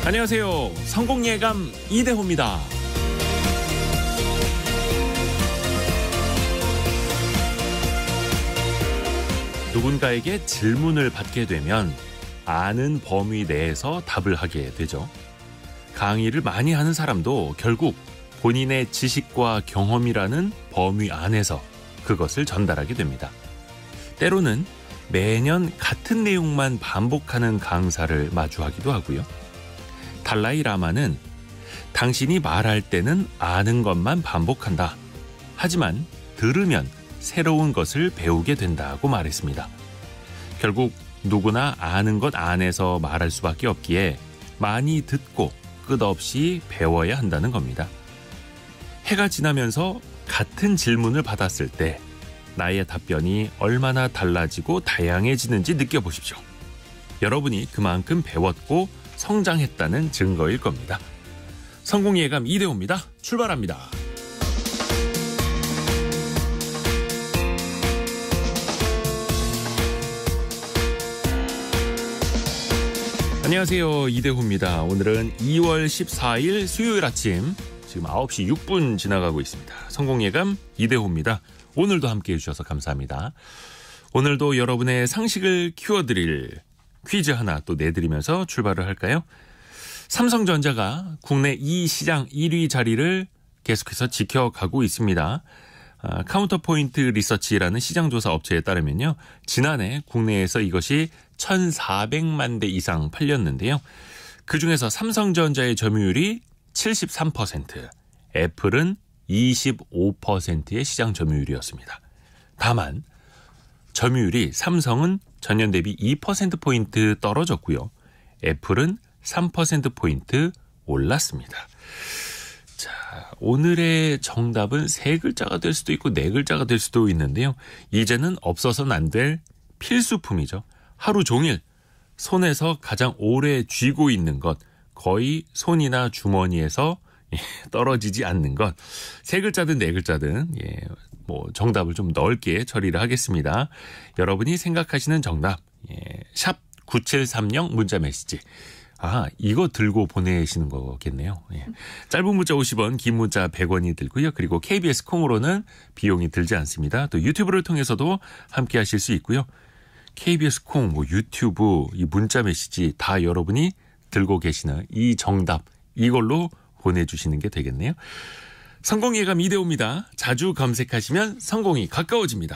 안녕하세요. 성공예감 이대호입니다. 누군가에게 질문을 받게 되면 아는 범위 내에서 답을 하게 되죠. 강의를 많이 하는 사람도 결국 본인의 지식과 경험이라는 범위 안에서 그것을 전달하게 됩니다. 때로는 매년 같은 내용만 반복하는 강사를 마주하기도 하고요. 달라이 라마는 당신이 말할 때는 아는 것만 반복한다. 하지만 들으면 새로운 것을 배우게 된다고 말했습니다. 결국 누구나 아는 것 안에서 말할 수밖에 없기에 많이 듣고 끝없이 배워야 한다는 겁니다. 해가 지나면서 같은 질문을 받았을 때 나의 답변이 얼마나 달라지고 다양해지는지 느껴보십시오. 여러분이 그만큼 배웠고 성장했다는 증거일 겁니다. 성공예감 이대호입니다. 출발합니다. 안녕하세요. 이대호입니다. 오늘은 2월 14일 수요일 아침 지금 9시 6분 지나가고 있습니다. 성공예감 이대호입니다. 오늘도 함께해 주셔서 감사합니다. 오늘도 여러분의 상식을 키워드릴 퀴즈 하나 또 내드리면서 출발을 할까요? 삼성전자가 국내 이 시장 1위 자리를 계속해서 지켜가고 있습니다. 카운터포인트 리서치라는 시장조사 업체에 따르면요. 지난해 국내에서 이것이 1,400만 대 이상 팔렸는데요. 그중에서 삼성전자의 점유율이 73%, 애플은 25%의 시장 점유율이었습니다. 다만 점유율이 삼성은 전년 대비 2%포인트 떨어졌고요. 애플은 3%포인트 올랐습니다. 자, 오늘의 정답은 3글자가 될 수도 있고 4글자가 될 수도 있는데요. 이제는 없어서는 안 될 필수품이죠. 하루 종일 손에서 가장 오래 쥐고 있는 것, 거의 손이나 주머니에서 떨어지지 않는 것. 3글자든 4글자든 정답을 좀 넓게 처리를 하겠습니다. 여러분이 생각하시는 정답 샵 9730 문자 메시지. 이거 들고 보내시는 거겠네요. 짧은 문자 50원, 긴 문자 100원이 들고요. 그리고 KBS 콩으로는 비용이 들지 않습니다. 또 유튜브를 통해서도 함께 하실 수 있고요. KBS 콩, 유튜브, 이 문자 메시지 다 여러분이 들고 계시는 이 정답, 이걸로 보내주시는 게 되겠네요. 성공예감 이대호입니다. 자주 검색하시면 성공이 가까워집니다.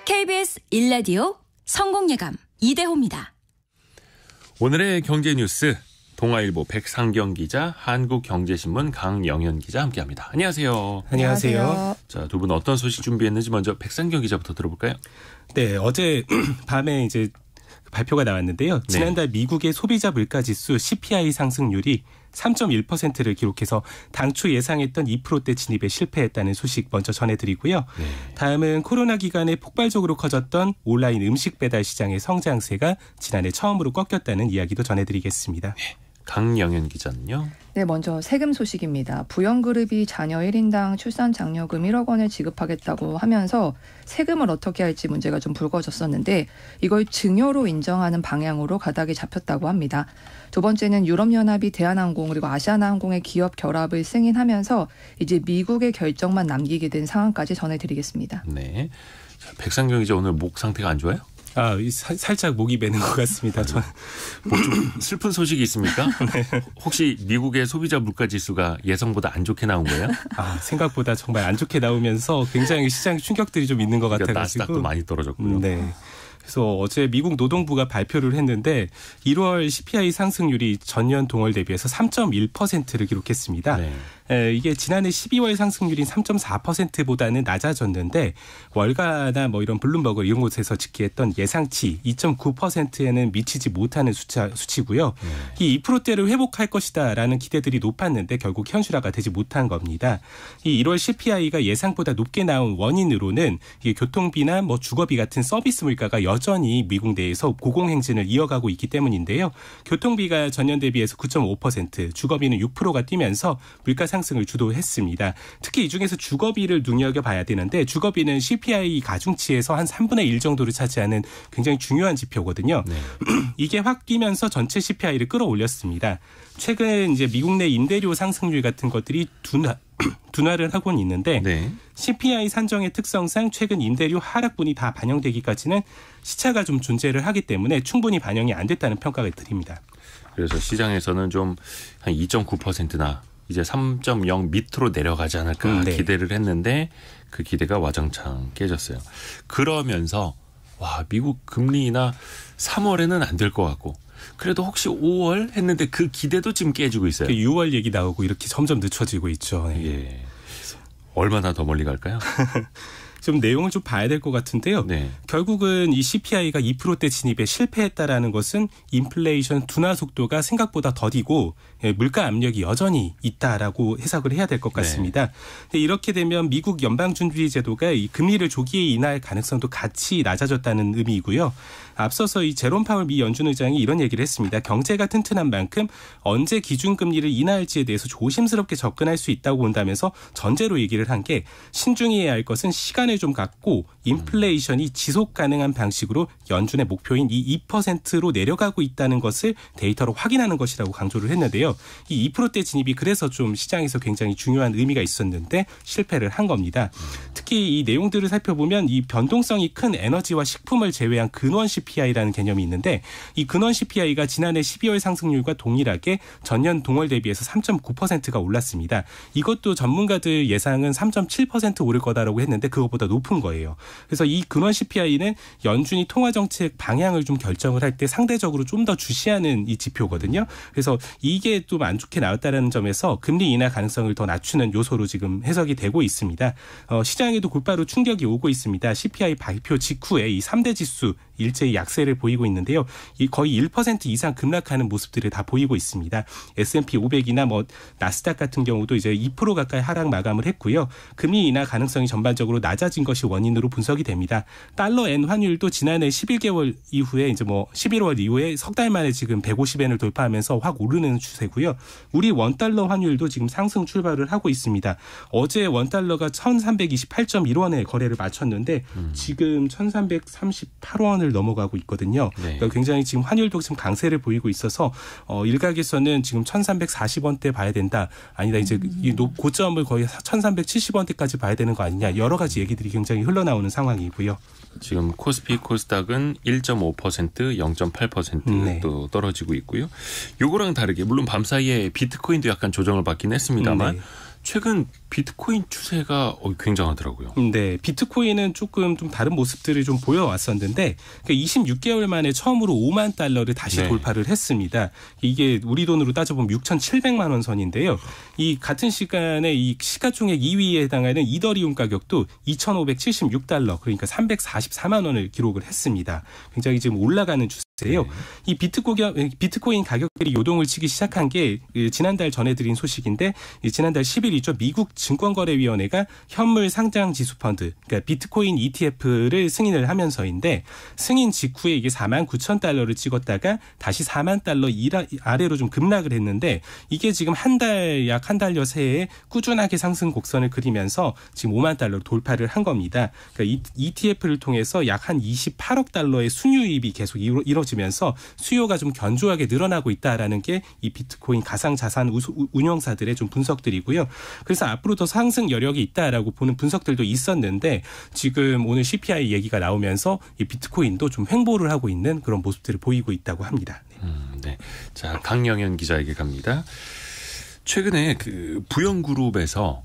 KBS 1라디오 성공예감 이대호입니다. 오늘의 경제뉴스 동아일보 백상경 기자, 한국경제신문 강영현 기자 함께합니다. 안녕하세요. 안녕하세요. 자, 두 분 어떤 소식 준비했는지 먼저 백상경 기자부터 들어볼까요? 네, 어제 밤에 이제 발표가 나왔는데요. 지난달 미국의 소비자 물가지수 CPI 상승률이 3.1%를 기록해서 당초 예상했던 2%대 진입에 실패했다는 소식 먼저 전해드리고요. 다음은 코로나 기간에 폭발적으로 커졌던 온라인 음식 배달 시장의 성장세가 지난해 처음으로 꺾였다는 이야기도 전해드리겠습니다. 강영현 기자는요? 네, 먼저 세금 소식입니다. 부영그룹이 자녀 1인당 출산장려금 1억 원을 지급하겠다고 하면서 세금을 어떻게 할지 문제가 좀 불거졌었는데 이걸 증여로 인정하는 방향으로 가닥이 잡혔다고 합니다. 두 번째는 유럽연합이 대한항공 그리고 아시아나항공의 기업 결합을 승인하면서 이제 미국의 결정만 남기게 된 상황까지 전해드리겠습니다. 네, 백상경 기자 오늘 목 상태가 안 좋아요? 살짝 목이 메는 것 같습니다. 좀 슬픈 소식이 있습니까? 네. 혹시 미국의 소비자 물가지수가 예상보다 안 좋게 나온 거예요? 생각보다 정말 안 좋게 나오면서 굉장히 시장 충격들이 좀 있는 것 같아가지고. 나스닥도 많이 떨어졌고요. 네. 그래서 어제 미국 노동부가 발표를 했는데 1월 CPI 상승률이 전년 동월 대비해서 3.1%를 기록했습니다. 이게 지난해 12월 상승률인 3.4%보다는 낮아졌는데 월가나 이런 블룸버그 이런 곳에서 집계했던 예상치 2.9%에는 미치지 못하는 수치고요. 이 2%대를 회복할 것이다라는 기대들이 높았는데 결국 현실화가 되지 못한 겁니다. 이 1월 CPI가 예상보다 높게 나온 원인으로는 이게 교통비나 주거비 같은 서비스 물가가 여전히 미국 내에서 고공행진을 이어가고 있기 때문인데요. 교통비가 전년 대비해서 9.5%, 주거비는 6%가 뛰면서 물가 상승 상승을 주도했습니다. 특히 이 중에서 주거비를 눈여겨봐야 되는데 주거비는 CPI 가중치에서 한 3분의 1 정도를 차지하는 굉장히 중요한 지표거든요. 네. 이게 확 끼면서 전체 CPI를 끌어올렸습니다. 최근 이제 미국 내 임대료 상승률 같은 것들이 둔화를 하고는 있는데 네. CPI 산정의 특성상 최근 임대료 하락분이 다 반영되기까지는 시차가 좀 존재를 하기 때문에 충분히 반영이 안 됐다는 평가가 드립니다. 그래서 시장에서는 좀 한 2.9%나 이제 3.0 밑으로 내려가지 않을까 네. 기대를 했는데 그 기대가 와장창 깨졌어요. 그러면서 와 미국 금리 인하 3월에는 안 될 것 같고 그래도 혹시 5월 했는데 그 기대도 지금 깨지고 있어요. 6월 얘기 나오고 이렇게 점점 늦춰지고 있죠. 네. 예. 얼마나 더 멀리 갈까요? 좀 내용을 좀 봐야 될 것 같은데요. 네. 결국은 이 CPI가 2%대 진입에 실패했다라는 것은 인플레이션 둔화 속도가 생각보다 더디고 물가 압력이 여전히 있다라고 해석을 해야 될 것 같습니다. 네. 이렇게 되면 미국 연방준비제도가 이 금리를 조기에 인하할 가능성도 같이 낮아졌다는 의미이고요. 앞서서 이 제롬 파월 미 연준 의장이 이런 얘기를 했습니다. 경제가 튼튼한 만큼 언제 기준금리를 인하할지에 대해서 조심스럽게 접근할 수 있다고 본다면서 전제로 얘기를 한 게 신중해야 할 것은 시간을 좀 갖고 인플레이션이 지속 가능한 방식으로 연준의 목표인 이 2%로 내려가고 있다는 것을 데이터로 확인하는 것이라고 강조를 했는데요. 이 2%대 진입이 그래서 좀 시장에서 굉장히 중요한 의미가 있었는데 실패를 한 겁니다. 특히 이 내용들을 살펴보면 이 변동성이 큰 에너지와 식품을 제외한 근원 CPI라는 개념이 있는데 이 근원 CPI가 지난해 12월 상승률과 동일하게 전년 동월 대비해서 3.9%가 올랐습니다. 이것도 전문가들 예상은 3.7% 오를 거다라고 했는데 그것보다 높은 거예요. 그래서 이 근원 CPI는 연준이 통화정책 방향을 좀 결정을 할 때 상대적으로 좀 더 주시하는 이 지표거든요. 그래서 이게 좀 안 좋게 나왔다는 점에서 금리 인하 가능성을 더 낮추는 요소로 지금 해석이 되고 있습니다. 시장에도 곧바로 충격이 오고 있습니다. CPI 발표 직후에 이 3대 지수 일제히 약세를 보이고 있는데요. 이 거의 1% 이상 급락하는 모습들을 다 보이고 있습니다. S&P 500이나 뭐 나스닥 같은 경우도 이제 2% 가까이 하락 마감을 했고요. 금리 인하 가능성이 전반적으로 낮아진 것이 원인으로 분석이 됩니다. 달러 엔 환율도 지난해 11개월 이후에 이제 뭐 11월 이후에 석 달 만에 지금 150엔을 돌파하면서 확 오르는 추세고요. 우리 원달러 환율도 지금 상승 출발을 하고 있습니다. 어제 원달러가 1,328.1원에 거래를 마쳤는데 지금 1,338원을 넘어가고 있거든요. 네. 그러니까 굉장히 지금 환율도 지금 강세를 보이고 있어서 일각에서는 지금 1,340원대 봐야 된다. 아니다 이제 이 고점을 거의 1,370원대까지 봐야 되는 거 아니냐. 여러 가지 얘기들이 굉장히 흘러나오는 상황이고요. 지금 코스피 코스닥은 1.5%, 0.8% 네. 또 떨어지고 있고요. 요거랑 다르게 물론 밤사이에 비트코인도 약간 조정을 받긴 했습니다만 네. 최근 비트코인 추세가 굉장하더라고요. 네, 비트코인은 조금 좀 다른 모습들을 좀 보여왔었는데 26개월 만에 처음으로 5만 달러를 다시 네. 돌파를 했습니다. 이게 우리 돈으로 따져보면 6,700만 원 선인데요. 이 같은 시간에 이 시가총액 2위에 해당하는 이더리움 가격도 2,576달러 그러니까 344만 원을 기록을 했습니다. 굉장히 지금 올라가는 추세예요. 네. 이 비트코인 가격들이 요동을 치기 시작한 게 지난달 전해드린 소식인데 지난달 10일이죠. 미국 증권거래위원회가 현물 상장 지수 펀드, 그러니까 비트코인 ETF를 승인을 하면서인데 승인 직후에 이게 4만 9천 달러를 찍었다가 다시 4만 달러 아래로 좀 급락을 했는데 이게 지금 약 한 달여 새에 꾸준하게 상승 곡선을 그리면서 지금 5만 달러로 돌파를 한 겁니다. 그러니까 ETF를 통해서 약 한 28억 달러의 순유입이 계속 이루어지면서 수요가 좀 견조하게 늘어나고 있다라는 게 이 비트코인 가상자산 운용사들의 좀 분석들이고요. 그래서 앞으로 더 상승 여력이 있다라고 보는 분석들도 있었는데 지금 오늘 CPI 얘기가 나오면서 이 비트코인도 좀 횡보를 하고 있는 그런 모습들을 보이고 있다고 합니다. 네. 자, 강영현 기자에게 갑니다. 최근에 그 부영그룹에서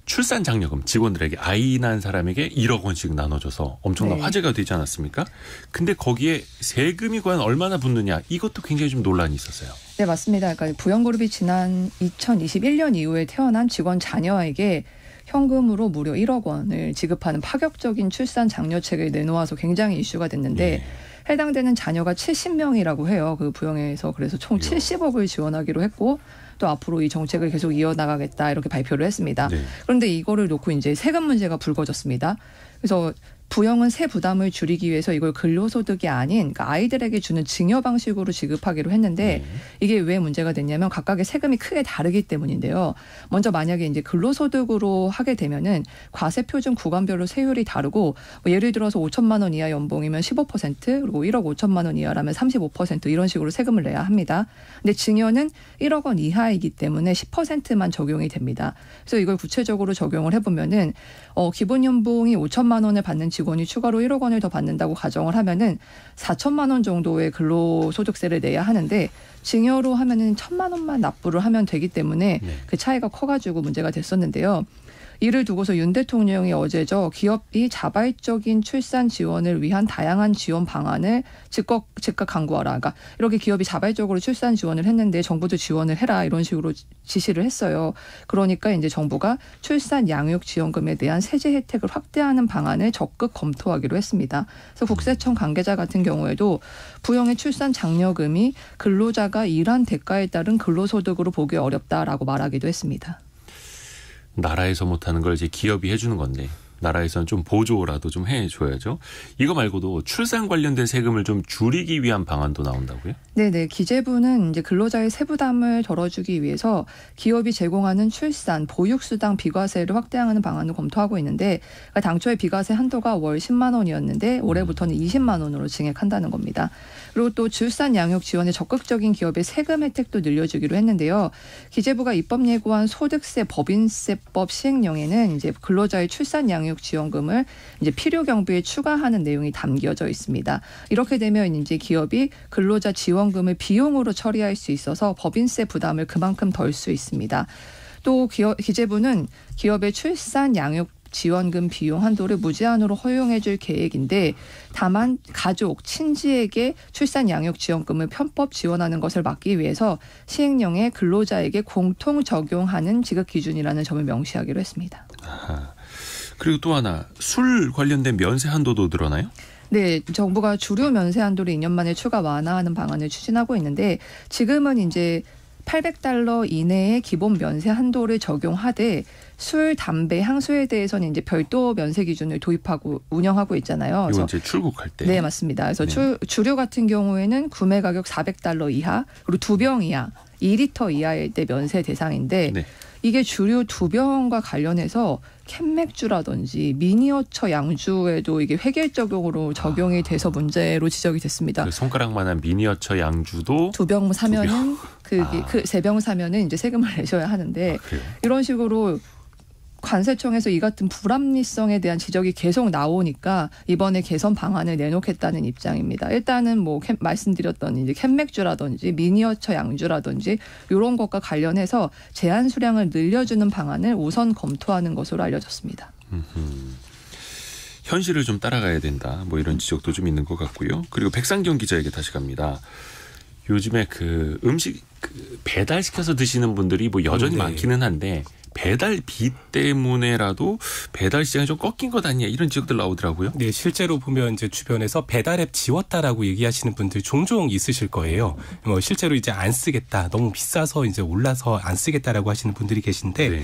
출산 장려금 직원들에게 아이 낳은 사람에게 1억 원씩 나눠줘서 엄청난 네. 화제가 되지 않았습니까? 근데 거기에 세금이 과연 얼마나 붙느냐 이것도 굉장히 좀 논란이 있었어요. 네, 맞습니다. 그러니까 부영그룹이 지난 2021년 이후에 태어난 직원 자녀에게 현금으로 무려 1억 원을 지급하는 파격적인 출산 장려책을 내놓아서 굉장히 이슈가 됐는데 해당되는 자녀가 70명이라고 해요. 그 부영에서 그래서 총 70억을 지원하기로 했고 또 앞으로 이 정책을 계속 이어나가겠다 이렇게 발표를 했습니다. 네. 그런데 이거를 놓고 이제 세금 문제가 불거졌습니다. 그래서 부영은 세 부담을 줄이기 위해서 이걸 근로소득이 아닌 그러니까 아이들에게 주는 증여 방식으로 지급하기로 했는데 이게 왜 문제가 됐냐면 각각의 세금이 크게 다르기 때문인데요. 먼저 만약에 이제 근로소득으로 하게 되면은 과세 표준 구간별로 세율이 다르고 뭐 예를 들어서 5천만 원 이하 연봉이면 15% 그리고 1억 5천만 원 이하라면 35% 이런 식으로 세금을 내야 합니다. 근데 증여는 1억 원 이하이기 때문에 10%만 적용이 됩니다. 그래서 이걸 구체적으로 적용을 해보면은 기본 연봉이 5천만 원을 받는 직원이 추가로 1억 원을 더 받는다고 가정을 하면은 4천만 원 정도의 근로소득세를 내야 하는데 증여로 하면은 1천만 원만 납부를 하면 되기 때문에 그 차이가 커가지고 문제가 됐었는데요. 이를 두고서 윤 대통령이 어제죠. 기업이 자발적인 출산 지원을 위한 다양한 지원 방안을 즉각 강구하라. 그러니까 이렇게 기업이 자발적으로 출산 지원을 했는데 정부도 지원을 해라 이런 식으로 지시를 했어요. 그러니까 이제 정부가 출산 양육 지원금에 대한 세제 혜택을 확대하는 방안을 적극 검토하기로 했습니다. 그래서 국세청 관계자 같은 경우에도 부영의 출산 장려금이 근로자가 일한 대가에 따른 근로소득으로 보기 어렵다라고 말하기도 했습니다. 나라에서 못하는 걸 이제 기업이 해주는 건데 나라에서는 좀 보조라도 좀 해줘야죠. 이거 말고도 출산 관련된 세금을 좀 줄이기 위한 방안도 나온다고요? 네네. 기재부는 이제 근로자의 세부담을 덜어주기 위해서 기업이 제공하는 출산, 보육수당 비과세를 확대하는 방안을 검토하고 있는데 그러니까 당초에 비과세 한도가 월 10만 원이었는데 올해부터는 20만 원으로 증액한다는 겁니다. 그리고 또 출산 양육 지원에 적극적인 기업의 세금 혜택도 늘려주기로 했는데요. 기재부가 입법 예고한 소득세 법인세법 시행령에는 이제 근로자의 출산 양육 지원금을 이제 필요 경비에 추가하는 내용이 담겨져 있습니다. 이렇게 되면 이제 기업이 근로자 지원금을 비용으로 처리할 수 있어서 법인세 부담을 그만큼 덜 수 있습니다. 또 기재부는 기업의 출산 양육 지원금 비용 한도를 무제한으로 허용해 줄 계획인데 다만 가족, 친지에게 출산 양육 지원금을 편법 지원하는 것을 막기 위해서 시행령에 근로자에게 공통 적용하는 지급 기준이라는 점을 명시하기로 했습니다. 아하. 그리고 또 하나 술 관련된 면세 한도도 늘어나요? 네, 정부가 주류 면세 한도를 2년 만에 추가 완화하는 방안을 추진하고 있는데 지금은 이제 $800 이내의 기본 면세 한도를 적용하되 술, 담배, 향수에 대해서는 이제 별도 면세 기준을 도입하고 운영하고 있잖아요. 이건 이제 출국할 때. 네, 맞습니다. 그래서 주류 같은 경우에는 구매 가격 $400 이하 그리고 2병 이하, 2리터 이하일 때 면세 대상인데 이게 주류 2병과 관련해서 캔맥주라든지 미니어처 양주에도 이게 획일 적용으로 적용이 돼서 문제로 지적이 됐습니다. 그 손가락만한 미니어처 양주도 2병 사면은 그 3병 사면은 이제 세금을 내셔야 하는데 이런 식으로 관세청에서 이 같은 불합리성에 대한 지적이 계속 나오니까 이번에 개선 방안을 내놓겠다는 입장입니다. 일단은 뭐 말씀드렸던 이제 캔맥주라든지 미니어처 양주라든지 이런 것과 관련해서 제한 수량을 늘려주는 방안을 우선 검토하는 것으로 알려졌습니다. 현실을 좀 따라가야 된다. 뭐 이런 지적도 좀 있는 것 같고요. 그리고 백상경 기자에게 다시 갑니다. 요즘에 그 음식 배달시켜서 드시는 분들이 뭐 여전히 많기는 한데 배달비 때문에라도 배달 시장이 좀 꺾인 것 아니냐 이런 지적들 나오더라고요. 네, 실제로 보면 이제 주변에서 배달앱 지웠다라고 얘기하시는 분들 종종 있으실 거예요. 뭐 실제로 이제 안 쓰겠다, 너무 비싸서 이제 올라서 안 쓰겠다라고 하시는 분들이 계신데.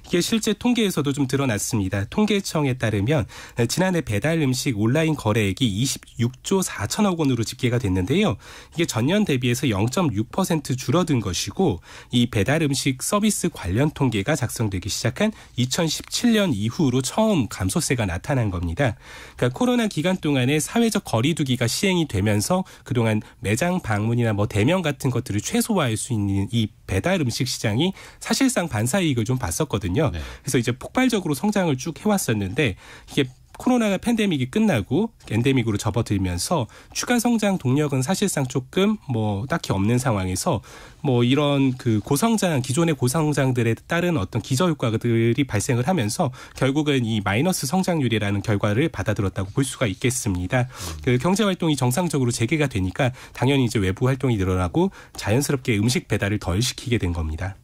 이게 실제 통계에서도 좀 드러났습니다. 통계청에 따르면 지난해 배달 음식 온라인 거래액이 26조 4천억 원으로 집계가 됐는데요. 이게 전년 대비해서 0.6% 줄어든 것이고 이 배달 음식 서비스 관련 통계가 작성되기 시작한 2017년 이후로 처음 감소세가 나타난 겁니다. 그러니까 코로나 기간 동안에 사회적 거리 두기가 시행이 되면서 그동안 매장 방문이나 뭐 대면 같은 것들을 최소화할 수 있는 이 배달 음식 시장이 사실상 반사이익을 좀 봤었거든요. 그래서 이제 폭발적으로 성장을 쭉 해왔었는데 이게 코로나가 팬데믹이 끝나고 엔데믹으로 접어들면서 추가 성장 동력은 사실상 조금 뭐 딱히 없는 상황에서 뭐 이런 그 고성장, 기존의 고성장들에 따른 어떤 기저효과들이 발생을 하면서 결국은 이 마이너스 성장률이라는 결과를 받아들였다고 볼 수가 있겠습니다. 그 경제활동이 정상적으로 재개가 되니까 당연히 이제 외부 활동이 늘어나고 자연스럽게 음식 배달을 덜 시키게 된 겁니다.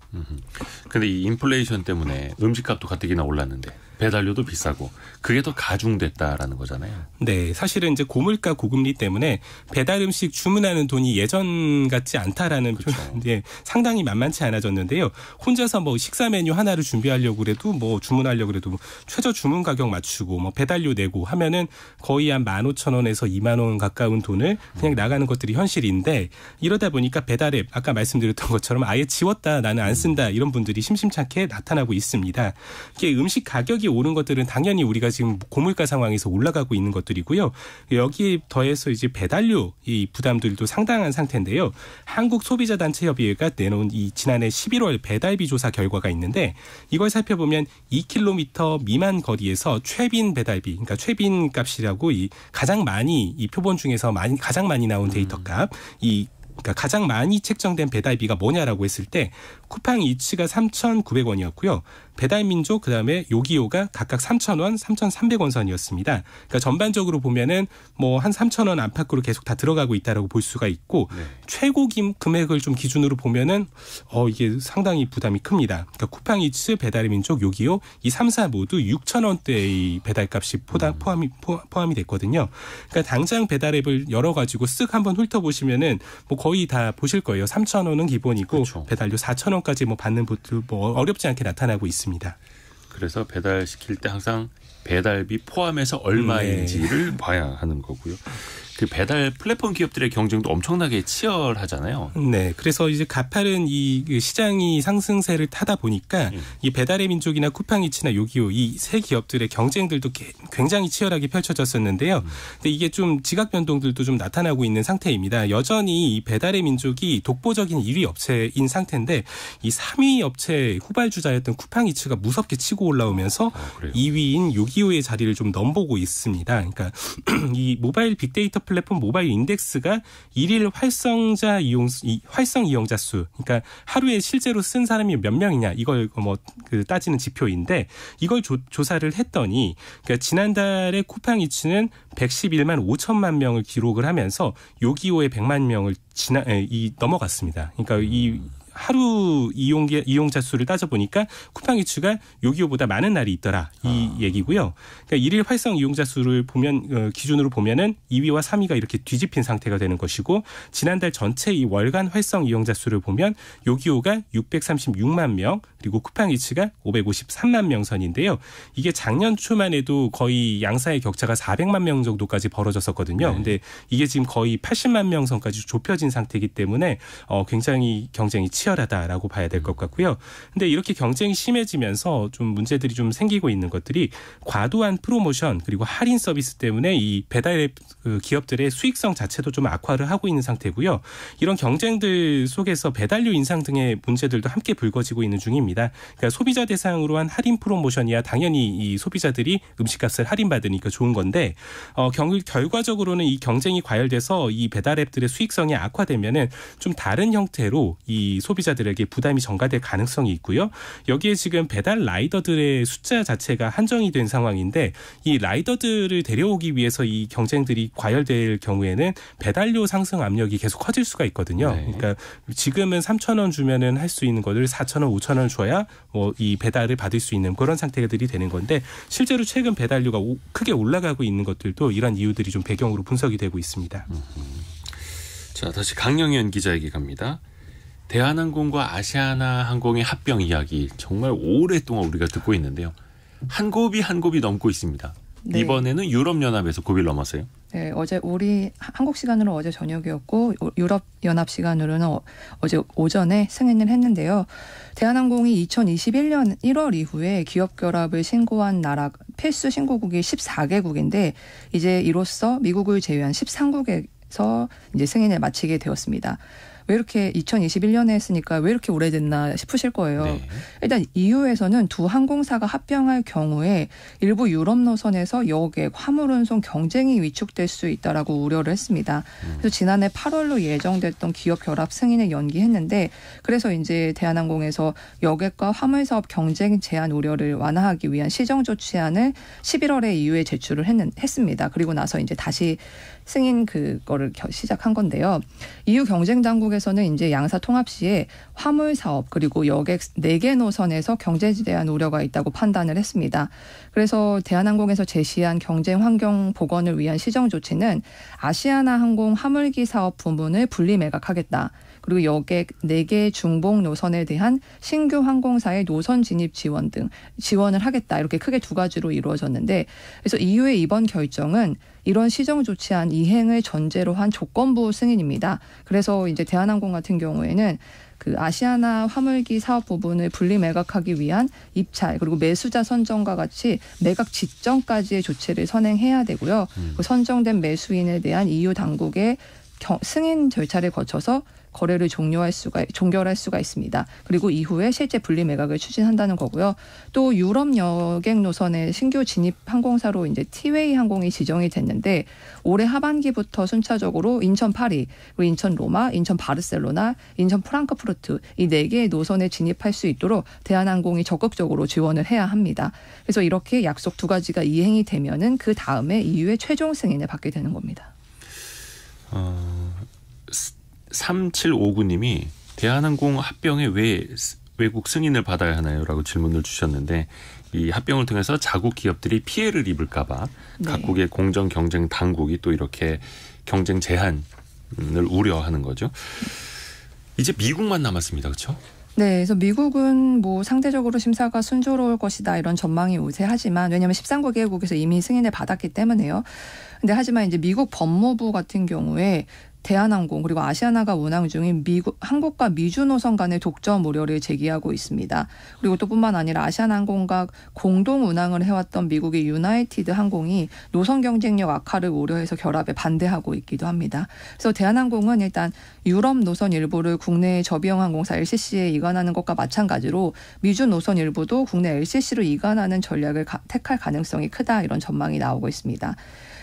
근데 이 인플레이션 때문에 음식값도 가뜩이나 올랐는데. 배달료도 비싸고 그게 더 가중됐다라는 거잖아요. 네, 사실은 이제 고물가 고금리 때문에 배달 음식 주문하는 돈이 예전 같지 않다라는 표현, 예, 상당히 만만치 않아졌는데요. 혼자서 뭐 식사 메뉴 하나를 준비하려고 그래도 뭐 주문하려고 그래도 최저 주문 가격 맞추고 뭐 배달료 내고 하면은 거의 한 15,000원에서 2만 원 가까운 돈을 그냥 나가는 것들이 현실인데 이러다 보니까 배달앱 아까 말씀드렸던 것처럼 아예 지웠다 나는 안 쓴다 이런 분들이 심심찮게 나타나고 있습니다. 이게 음식 가격이 오른 것들은 당연히 우리가 지금 고물가 상황에서 올라가고 있는 것들이고요. 여기에 더해서 이제 배달료 이 부담들도 상당한 상태인데요. 한국소비자단체협의회가 내놓은 이 지난해 11월 배달비 조사 결과가 있는데 이걸 살펴보면 2km 미만 거리에서 최빈 배달비, 그러니까 최빈 값이라고 이 가장 많이 이 표본 중에서 가장 많이 나온 데이터 값, 그러니까 가장 많이 책정된 배달비가 뭐냐라고 했을 때 쿠팡 이츠가 3,900원이었고요. 배달민족 그다음에 요기요가 각각 3,000원, 3,300원 선이었습니다. 그러니까 전반적으로 보면은 뭐 한 3,000원 안팎으로 계속 다 들어가고 있다라고 볼 수가 있고 네. 최고 금액을 좀 기준으로 보면은 이게 상당히 부담이 큽니다. 그러니까 쿠팡 이츠, 배달민족, 요기요 이 3사 모두 6,000원대의 배달값이 포함이 됐거든요. 그러니까 당장 배달앱을 열어가지고 쓱 한번 훑어보시면은 뭐 거의 다 보실 거예요. 3,000원은 기본이고 그렇죠. 배달료 4,000원까지 뭐 받는 분들 뭐 어렵지 않게 나타나고 있습니다. 그래서 배달시킬 때 항상 배달비 포함해서 얼마인지를 봐야 하는 거고요. 그 배달 플랫폼 기업들의 경쟁도 엄청나게 치열하잖아요. 네, 그래서 이제 가파른 이 시장이 상승세를 타다 보니까 이 배달의 민족이나 쿠팡이츠나 요기요 이 세 기업들의 경쟁들도 굉장히 치열하게 펼쳐졌었는데요. 근데 이게 좀 지각 변동들도 좀 나타나고 있는 상태입니다. 여전히 이 배달의 민족이 독보적인 1위 업체인 상태인데 이 3위 업체 후발주자였던 쿠팡이츠가 무섭게 치고 올라오면서 2위인 요기요의 자리를 좀 넘보고 있습니다. 그러니까 이 모바일 빅데이터 플랫폼 모바일 인덱스가 일일 활성 이용자 수, 그러니까 하루에 실제로 쓴 사람이 몇 명이냐 이걸 따지는 지표인데 이걸 조사를 했더니 그러니까 지난달에 쿠팡이츠는 111만 5천만 명을 기록을 하면서 요기요의 100만 명을 넘어갔습니다. 그러니까 이 하루 이용자 수를 따져보니까 쿠팡이츠가 요기요보다 많은 날이 있더라 이 얘기고요. 그러니까 일일 활성 이용자 수를 보면 기준으로 보면은 2위와 3위가 이렇게 뒤집힌 상태가 되는 것이고 지난달 전체 이 월간 활성 이용자 수를 보면 요기요가 636만 명 그리고 쿠팡이츠가 553만 명 선인데요. 이게 작년 초만 해도 거의 양사의 격차가 400만 명 정도까지 벌어졌었거든요. 근데 이게 지금 거의 80만 명 선까지 좁혀진 상태이기 때문에 굉장히 경쟁이 치열하다라고 봐야 될 것 같고요. 근데 이렇게 경쟁이 심해지면서 좀 문제들이 좀 생기고 있는 것들이 과도한 프로모션 그리고 할인 서비스 때문에 이 배달 기업들의 수익성 자체도 좀 악화를 하고 있는 상태고요. 이런 경쟁들 속에서 배달료 인상 등의 문제들도 함께 불거지고 있는 중입니다. 그러니까 소비자 대상으로 한 할인 프로모션이야 당연히 이 소비자들이 음식값을 할인받으니까 좋은 건데 결과적으로는 이 경쟁이 과열돼서 이 배달앱들의 수익성이 악화되면은 좀 다른 형태로 이 소비자들에게 부담이 전가될 가능성이 있고요. 여기에 지금 배달 라이더들의 숫자 자체가 한정이 된 상황인데 이 라이더들을 데려오기 위해서 이 경쟁들이 과열될 경우에는 배달료 상승 압력이 계속 커질 수가 있거든요. 네. 그러니까 지금은 3,000원 주면은 할 수 있는 거를 4,000원, 5,000원 줘야 이 배달을 받을 수 있는 그런 상태들이 되는 건데 실제로 최근 배달료가 크게 올라가고 있는 것들도 이런 이유들이 좀 배경으로 분석이 되고 있습니다. 자, 다시 강영현 기자에게 갑니다. 대한항공과 아시아나항공의 합병 이야기 정말 오랫동안 우리가 듣고 있는데요. 한 곱이 넘고 있습니다. 네. 이번에는 유럽연합에서 고비를 넘었어요. 네, 어제 우리 한국 시간으로 어제 저녁이었고 유럽연합 시간으로는 어제 오전에 승인을 했는데요. 대한항공이 2021년 1월 이후에 기업 결합을 신고한 나라 필수 신고국이 14개국인데 이제 이로써 미국을 제외한 13국에서 이제 승인을 마치게 되었습니다. 왜 이렇게 2021년에 했으니까 왜 이렇게 오래됐나 싶으실 거예요. 네. 일단 EU에서는 두 항공사가 합병할 경우에 일부 유럽 노선에서 여객, 화물 운송 경쟁이 위축될 수 있다라고 우려를 했습니다. 그래서 지난해 8월로 예정됐던 기업 결합 승인을 연기했는데 그래서 이제 대한항공에서 여객과 화물 사업 경쟁 제한 우려를 완화하기 위한 시정 조치안을 11월에 EU에 제출을 했습니다. 그리고 나서 이제 다시 승인 그거를 시작한 건데요. EU 경쟁 당국에서 대한항공에서는 이제 양사 통합 시에 화물 사업 그리고 여객 4개 노선에서 경제지대한 우려가 있다고 판단을 했습니다. 그래서 대한항공에서 제시한 경쟁 환경 복원을 위한 시정 조치는 아시아나항공 화물기 사업 부문을 분리 매각하겠다. 그리고 여객 4개 중복 노선에 대한 신규 항공사의 노선 진입 지원 등 지원을 하겠다. 이렇게 크게 2가지로 이루어졌는데 그래서 이후에 이번 결정은 이런 시정 조치안 이행을 전제로 한 조건부 승인입니다. 그래서 이제 대한항공 같은 경우에는 그 아시아나 화물기 사업 부분을 분리 매각하기 위한 입찰 그리고 매수자 선정과 같이 매각 직전까지의 조치를 선행해야 되고요. 그 선정된 매수인에 대한 EU 당국의 승인 절차를 거쳐서 거래를 종결할 수가 있습니다. 그리고 이후에 실제 분리 매각을 추진한다는 거고요. 또 유럽 여객 노선의 신규 진입 항공사로 이제 티웨이 항공이 지정이 됐는데 올해 하반기부터 순차적으로 인천 파리, 그리고 인천 로마, 인천 바르셀로나, 인천 프랑크푸르트 이 4개의 노선에 진입할 수 있도록 대한항공이 적극적으로 지원을 해야 합니다. 그래서 이렇게 약속 2가지가 이행이 되면은 그 다음에 EU의 최종 승인을 받게 되는 겁니다. 3759님이 대한항공 합병에 왜 외국 승인을 받아야 하나요? 라고 질문을 주셨는데 이 합병을 통해서 자국 기업들이 피해를 입을까 봐 각국의 공정 경쟁 당국이 또 이렇게 경쟁 제한을 우려하는 거죠. 이제 미국만 남았습니다. 그렇죠? 네, 그래서 미국은 뭐 상대적으로 심사가 순조로울 것이다 이런 전망이 우세하지만 왜냐하면 13개국에서 이미 승인을 받았기 때문에요. 근데 하지만 이제 미국 법무부 같은 경우에 대한항공 그리고 아시아나가 운항 중인 한국과 미주 노선 간의 독점 우려를 제기하고 있습니다. 그리고 또 뿐만 아니라 아시아나항공과 공동 운항을 해왔던 미국의 유나이티드 항공이 노선 경쟁력 악화를 우려해서 결합에 반대하고 있기도 합니다. 그래서 대한항공은 일단 유럽 노선 일부를 국내 저비용 항공사 LCC에 이관하는 것과 마찬가지로 미주 노선 일부도 국내 LCC로 이관하는 전략을 택할 가능성이 크다 이런 전망이 나오고 있습니다.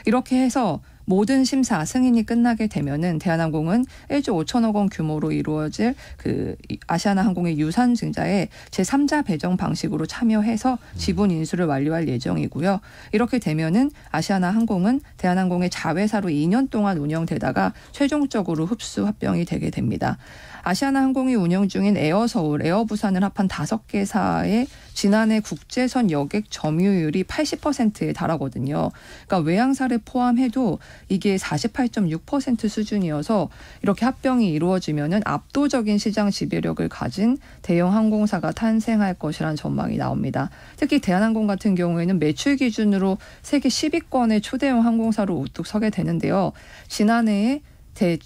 이렇게 해서 모든 심사 승인이 끝나게 되면은 대한항공은 1조 5천억 원 규모로 이루어질 그 아시아나항공의 유산 증자에 제3자 배정 방식으로 참여해서 지분 인수를 완료할 예정이고요. 이렇게 되면은 아시아나항공은 대한항공의 자회사로 2년 동안 운영되다가 최종적으로 흡수 합병이 되게 됩니다. 아시아나항공이 운영 중인 에어서울, 에어부산을 합한 5개사의 지난해 국제선 여객 점유율이 80%에 달하거든요. 그러니까 외항사를 포함해도 이게 48.6% 수준이어서 이렇게 합병이 이루어지면은 압도적인 시장 지배력을 가진 대형 항공사가 탄생할 것이라는 전망이 나옵니다. 특히 대한항공 같은 경우에는 매출 기준으로 세계 10위권의 초대형 항공사로 우뚝 서게 되는데요. 지난해에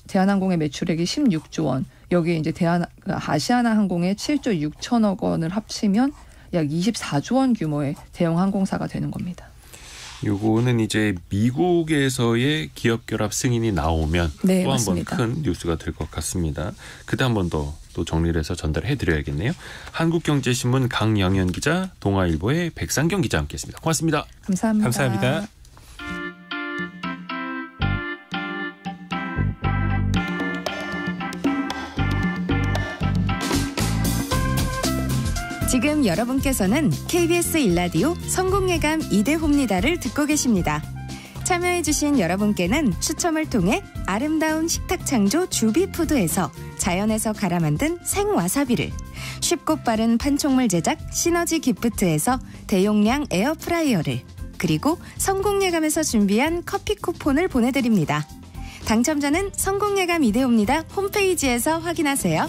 대한항공의 매출액이 16조 원, 여기에 이제 아시아나항공의 7조 6천억 원을 합치면 약 24조 원 규모의 대형 항공사가 되는 겁니다. 요거는 이제 미국에서의 기업 결합 승인이 나오면 네, 또 한 번 맞습니다. 큰 뉴스가 될 것 같습니다. 그때 한 번 더 또 정리를 해서 전달해 드려야겠네요. 한국경제신문 강영현 기자, 동아일보의 백상경 기자 함께했습니다. 고맙습니다. 감사합니다. 감사합니다. 지금 여러분께서는 KBS 일라디오 성공예감 이대호입니다를 듣고 계십니다. 참여해주신 여러분께는 추첨을 통해 아름다운 식탁 창조 주비푸드에서 자연에서 갈아 만든 생와사비를, 쉽고 빠른 판촉물 제작 시너지 기프트에서 대용량 에어프라이어를, 그리고 성공예감에서 준비한 커피 쿠폰을 보내드립니다. 당첨자는 성공예감 이대호입니다 홈페이지에서 확인하세요.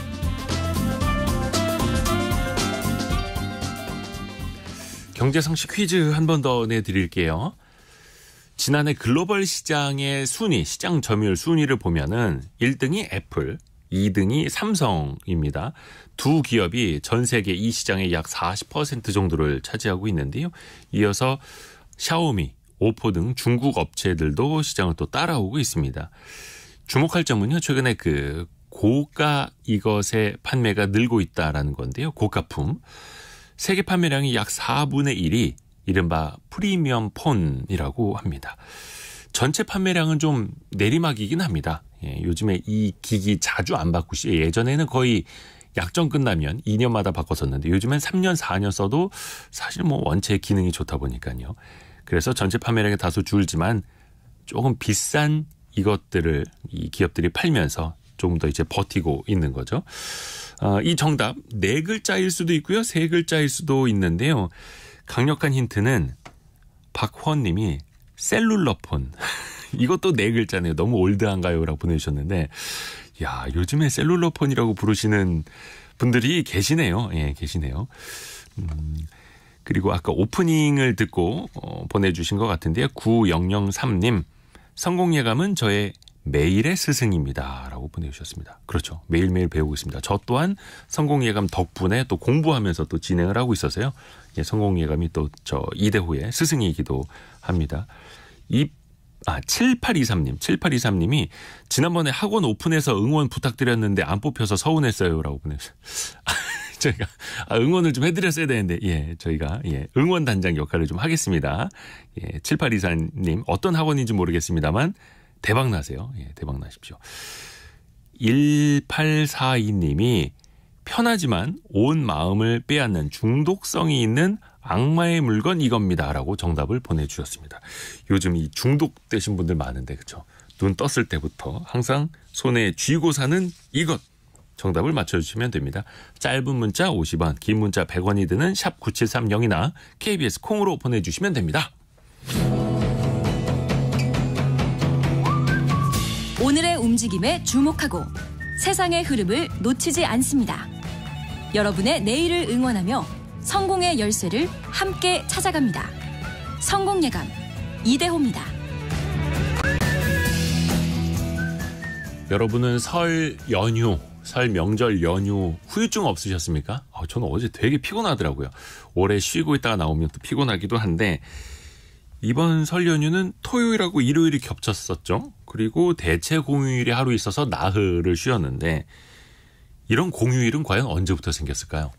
경제상식 퀴즈 한 번 더 내드릴게요. 지난해 글로벌 시장의 순위, 시장 점유율 순위를 보면은 1등이 애플, 2등이 삼성입니다. 두 기업이 전 세계 이 시장의 약 40% 정도를 차지하고 있는데요. 이어서 샤오미, 오포 등 중국 업체들도 시장을 또 따라오고 있습니다. 주목할 점은요, 최근에 그 고가 이것의 판매가 늘고 있다라는 건데요. 고가품. 세계 판매량이 약 4분의 1이 이른바 프리미엄 폰이라고 합니다. 전체 판매량은 좀 내리막이긴 합니다. 예, 요즘에 이 기기 자주 안 바꾸시죠. 예전에는 거의 약정 끝나면 2년마다 바꿨었는데 요즘엔 3년, 4년 써도 사실 뭐 원체 기능이 좋다 보니까요. 그래서 전체 판매량이 다소 줄지만 조금 비싼 이것들을 이 기업들이 팔면서 조금 더 이제 버티고 있는 거죠. 이 정답 4글자일 수도 있고요. 3글자일 수도 있는데요. 강력한 힌트는 박헌 님이 셀룰러폰. 이것도 4글자네요. 너무 올드한가요? 라고 보내주셨는데 야, 요즘에 셀룰러폰이라고 부르시는 분들이 계시네요. 예, 계시네요. 그리고 아까 오프닝을 듣고 보내주신 것 같은데요. 9003님. 성공예감은 저의 매일의 스승입니다. 라고 보내주셨습니다. 그렇죠. 매일매일 배우고 있습니다. 저 또한 성공예감 덕분에 또 공부하면서 또 진행을 하고 있어서요. 예, 성공예감이 또 저 이대호의 스승이기도 합니다. 7823님. 7823님이 지난번에 학원 오픈해서 응원 부탁드렸는데 안 뽑혀서 서운했어요. 라고 보내주셨어요. 저희가 응원을 좀 해드렸어야 되는데 저희가 응원 단장 역할을 좀 하겠습니다. 7824님 어떤 학원인지 모르겠습니다만 대박 나세요. 대박 나십시오. 1842님이 편하지만 온 마음을 빼앗는 중독성이 있는 악마의 물건 이겁니다. 라고 정답을 보내주셨습니다. 요즘 이 중독되신 분들 많은데 그렇죠. 눈 떴을 때부터 항상 손에 쥐고 사는 이것. 정답을 맞춰주시면 됩니다. 짧은 문자 50원, 긴 문자 100원이 드는 샵 9730이나 KBS 콩으로 보내주시면 됩니다. 오늘의 움직임에 주목하고 세상의 흐름을 놓치지 않습니다. 여러분의 내일을 응원하며 성공의 열쇠를 함께 찾아갑니다. 성공예감 이대호입니다. 여러분은 설 명절 연휴 후유증 없으셨습니까? 저는 어제 되게 피곤하더라고요. 오래 쉬고 있다가 나오면 또 피곤하기도 한데 이번 설 연휴는 토요일하고 일요일이 겹쳤었죠. 그리고 대체 공휴일이 하루 있어서 나흘을 쉬었는데 이런 공휴일은 과연 언제부터 생겼을까요?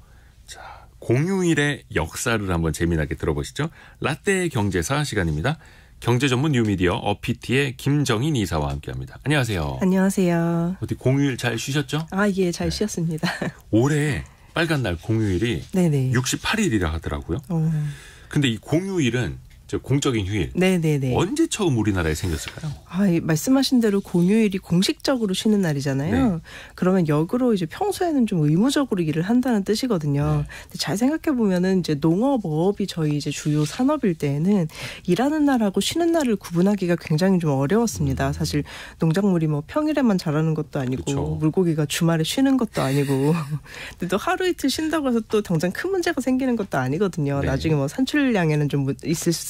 자, 공휴일의 역사를 한번 재미나게 들어보시죠. 라떼 경제사 시간입니다. 경제 전문 뉴미디어 어피티의 김정인 이사와 함께합니다. 안녕하세요. 안녕하세요. 어디 공휴일 잘 쉬셨죠? 예, 잘 쉬었습니다. 올해 빨간 날 공휴일이 네네. 68일이라 하더라고요. 근데 이 공휴일은 공적인 휴일. 네네네. 언제 처음 우리나라에 생겼을까요? 말씀하신 대로 공휴일이 공식적으로 쉬는 날이잖아요. 네. 그러면 역으로 이제 평소에는 좀 의무적으로 일을 한다는 뜻이거든요. 근데 잘 생각해 보면은 이제 농업이 저희 이제 주요 산업일 때에는 일하는 날하고 쉬는 날을 구분하기가 굉장히 좀 어려웠습니다. 사실 농작물이 뭐 평일에만 자라는 것도 아니고 그쵸. 물고기가 주말에 쉬는 것도 아니고 근데 또 하루 이틀 쉰다고 해서 또 당장 큰 문제가 생기는 것도 아니거든요. 네. 나중에 뭐 산출량에는 좀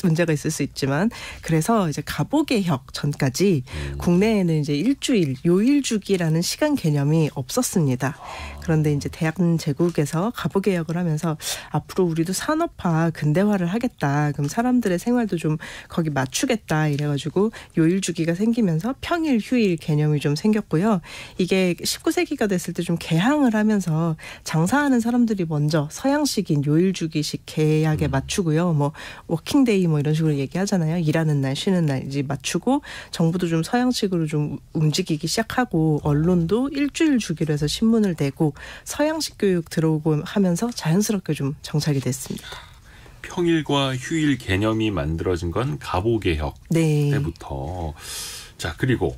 문제가 있을 수 있지만 그래서 이제 갑오개혁 전까지 국내에는 이제 일주일, 요일 주기라는 시간 개념이 없었습니다. 그런데 이제 대한제국에서 갑오개혁을 하면서 앞으로 우리도 산업화, 근대화를 하겠다. 그럼 사람들의 생활도 좀 거기 맞추겠다. 이래가지고 요일 주기가 생기면서 평일, 휴일 개념이 좀 생겼고요. 이게 19세기가 됐을 때 좀 개항을 하면서 장사하는 사람들이 먼저 서양식인 요일 주기식 계약에 맞추고요. 뭐 워킹데이 뭐 이런 식으로 얘기하잖아요. 일하는 날, 쉬는 날 이제 맞추고 정부도 좀 서양식으로 좀 움직이기 시작하고 언론도 일주일 주기로 해서 신문을 내고 서양식 교육 들어오고 하면서 자연스럽게 좀 정착이 됐습니다. 평일과 휴일 개념이 만들어진 건 갑오개혁 때부터. 자, 그리고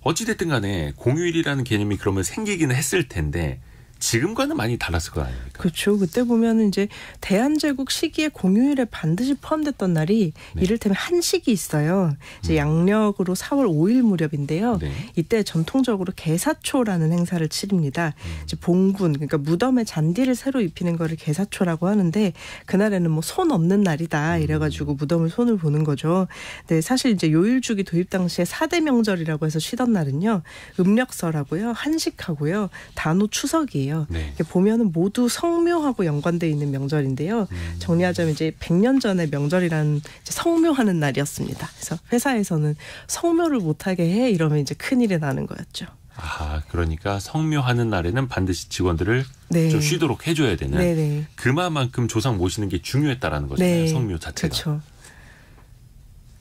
어찌됐든 간에 공휴일이라는 개념이 그러면 생기기는 했을 텐데 지금과는 많이 달랐을 거 아닙니까? 그렇죠. 그때 보면은 이제 대한제국 시기에 공휴일에 반드시 포함됐던 날이 이를테면 한식이 있어요. 이제 양력으로 4월 5일 무렵인데요. 이때 전통적으로 개사초라는 행사를 치릅니다. 이제 봉분, 그러니까 무덤에 잔디를 새로 입히는 거를 개사초라고 하는데 그날에는 뭐 손 없는 날이다 이래가지고 무덤을 손을 보는 거죠. 근데 사실 이제 요일주기 도입 당시에 4대 명절이라고 해서 쉬던 날은요. 음력설하고요, 한식하고요, 단오 추석이에요. 보면은 모두 성묘하고 연관되어 있는 명절인데요. 정리하자면 이제 100년 전에 명절이라는 성묘하는 날이었습니다. 그래서 회사에서는 성묘를 못하게 해 이러면 이제 큰일이 나는 거였죠. 그러니까 성묘하는 날에는 반드시 직원들을 좀 쉬도록 해줘야 되는 그만큼 조상 모시는 게 중요했다라는 거잖아요. 성묘 자체가. 그렇죠.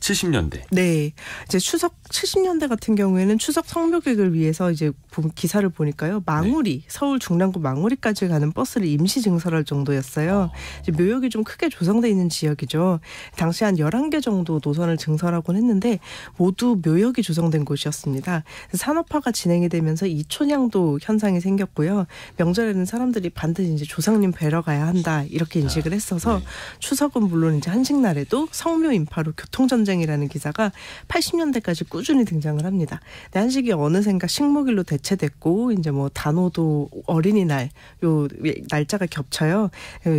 70년대. 네. 이제 추석 70년대 같은 경우에는 추석 성묘객을 위해서 이제 기사를 보니까요. 망우리, 네. 서울 중랑구 망우리까지 가는 버스를 임시 증설할 정도였어요. 이제 묘역이 좀 크게 조성돼 있는 지역이죠. 당시 한 11개 정도 노선을 증설하곤 했는데 모두 묘역이 조성된 곳이었습니다. 산업화가 진행이 되면서 이촌향도 현상이 생겼고요. 명절에는 사람들이 반드시 이제 조상님 뵈러 가야 한다 이렇게 인식을 했어서 네. 추석은 물론 이제 한식날에도 성묘 인파로 교통전쟁이라는 기사가 80년대까지 꾸준히 등장을 합니다. 근데 한식이 어느샌가 식목일로 대체됐고 이제 뭐 단오도 어린이날 요 날짜가 겹쳐요.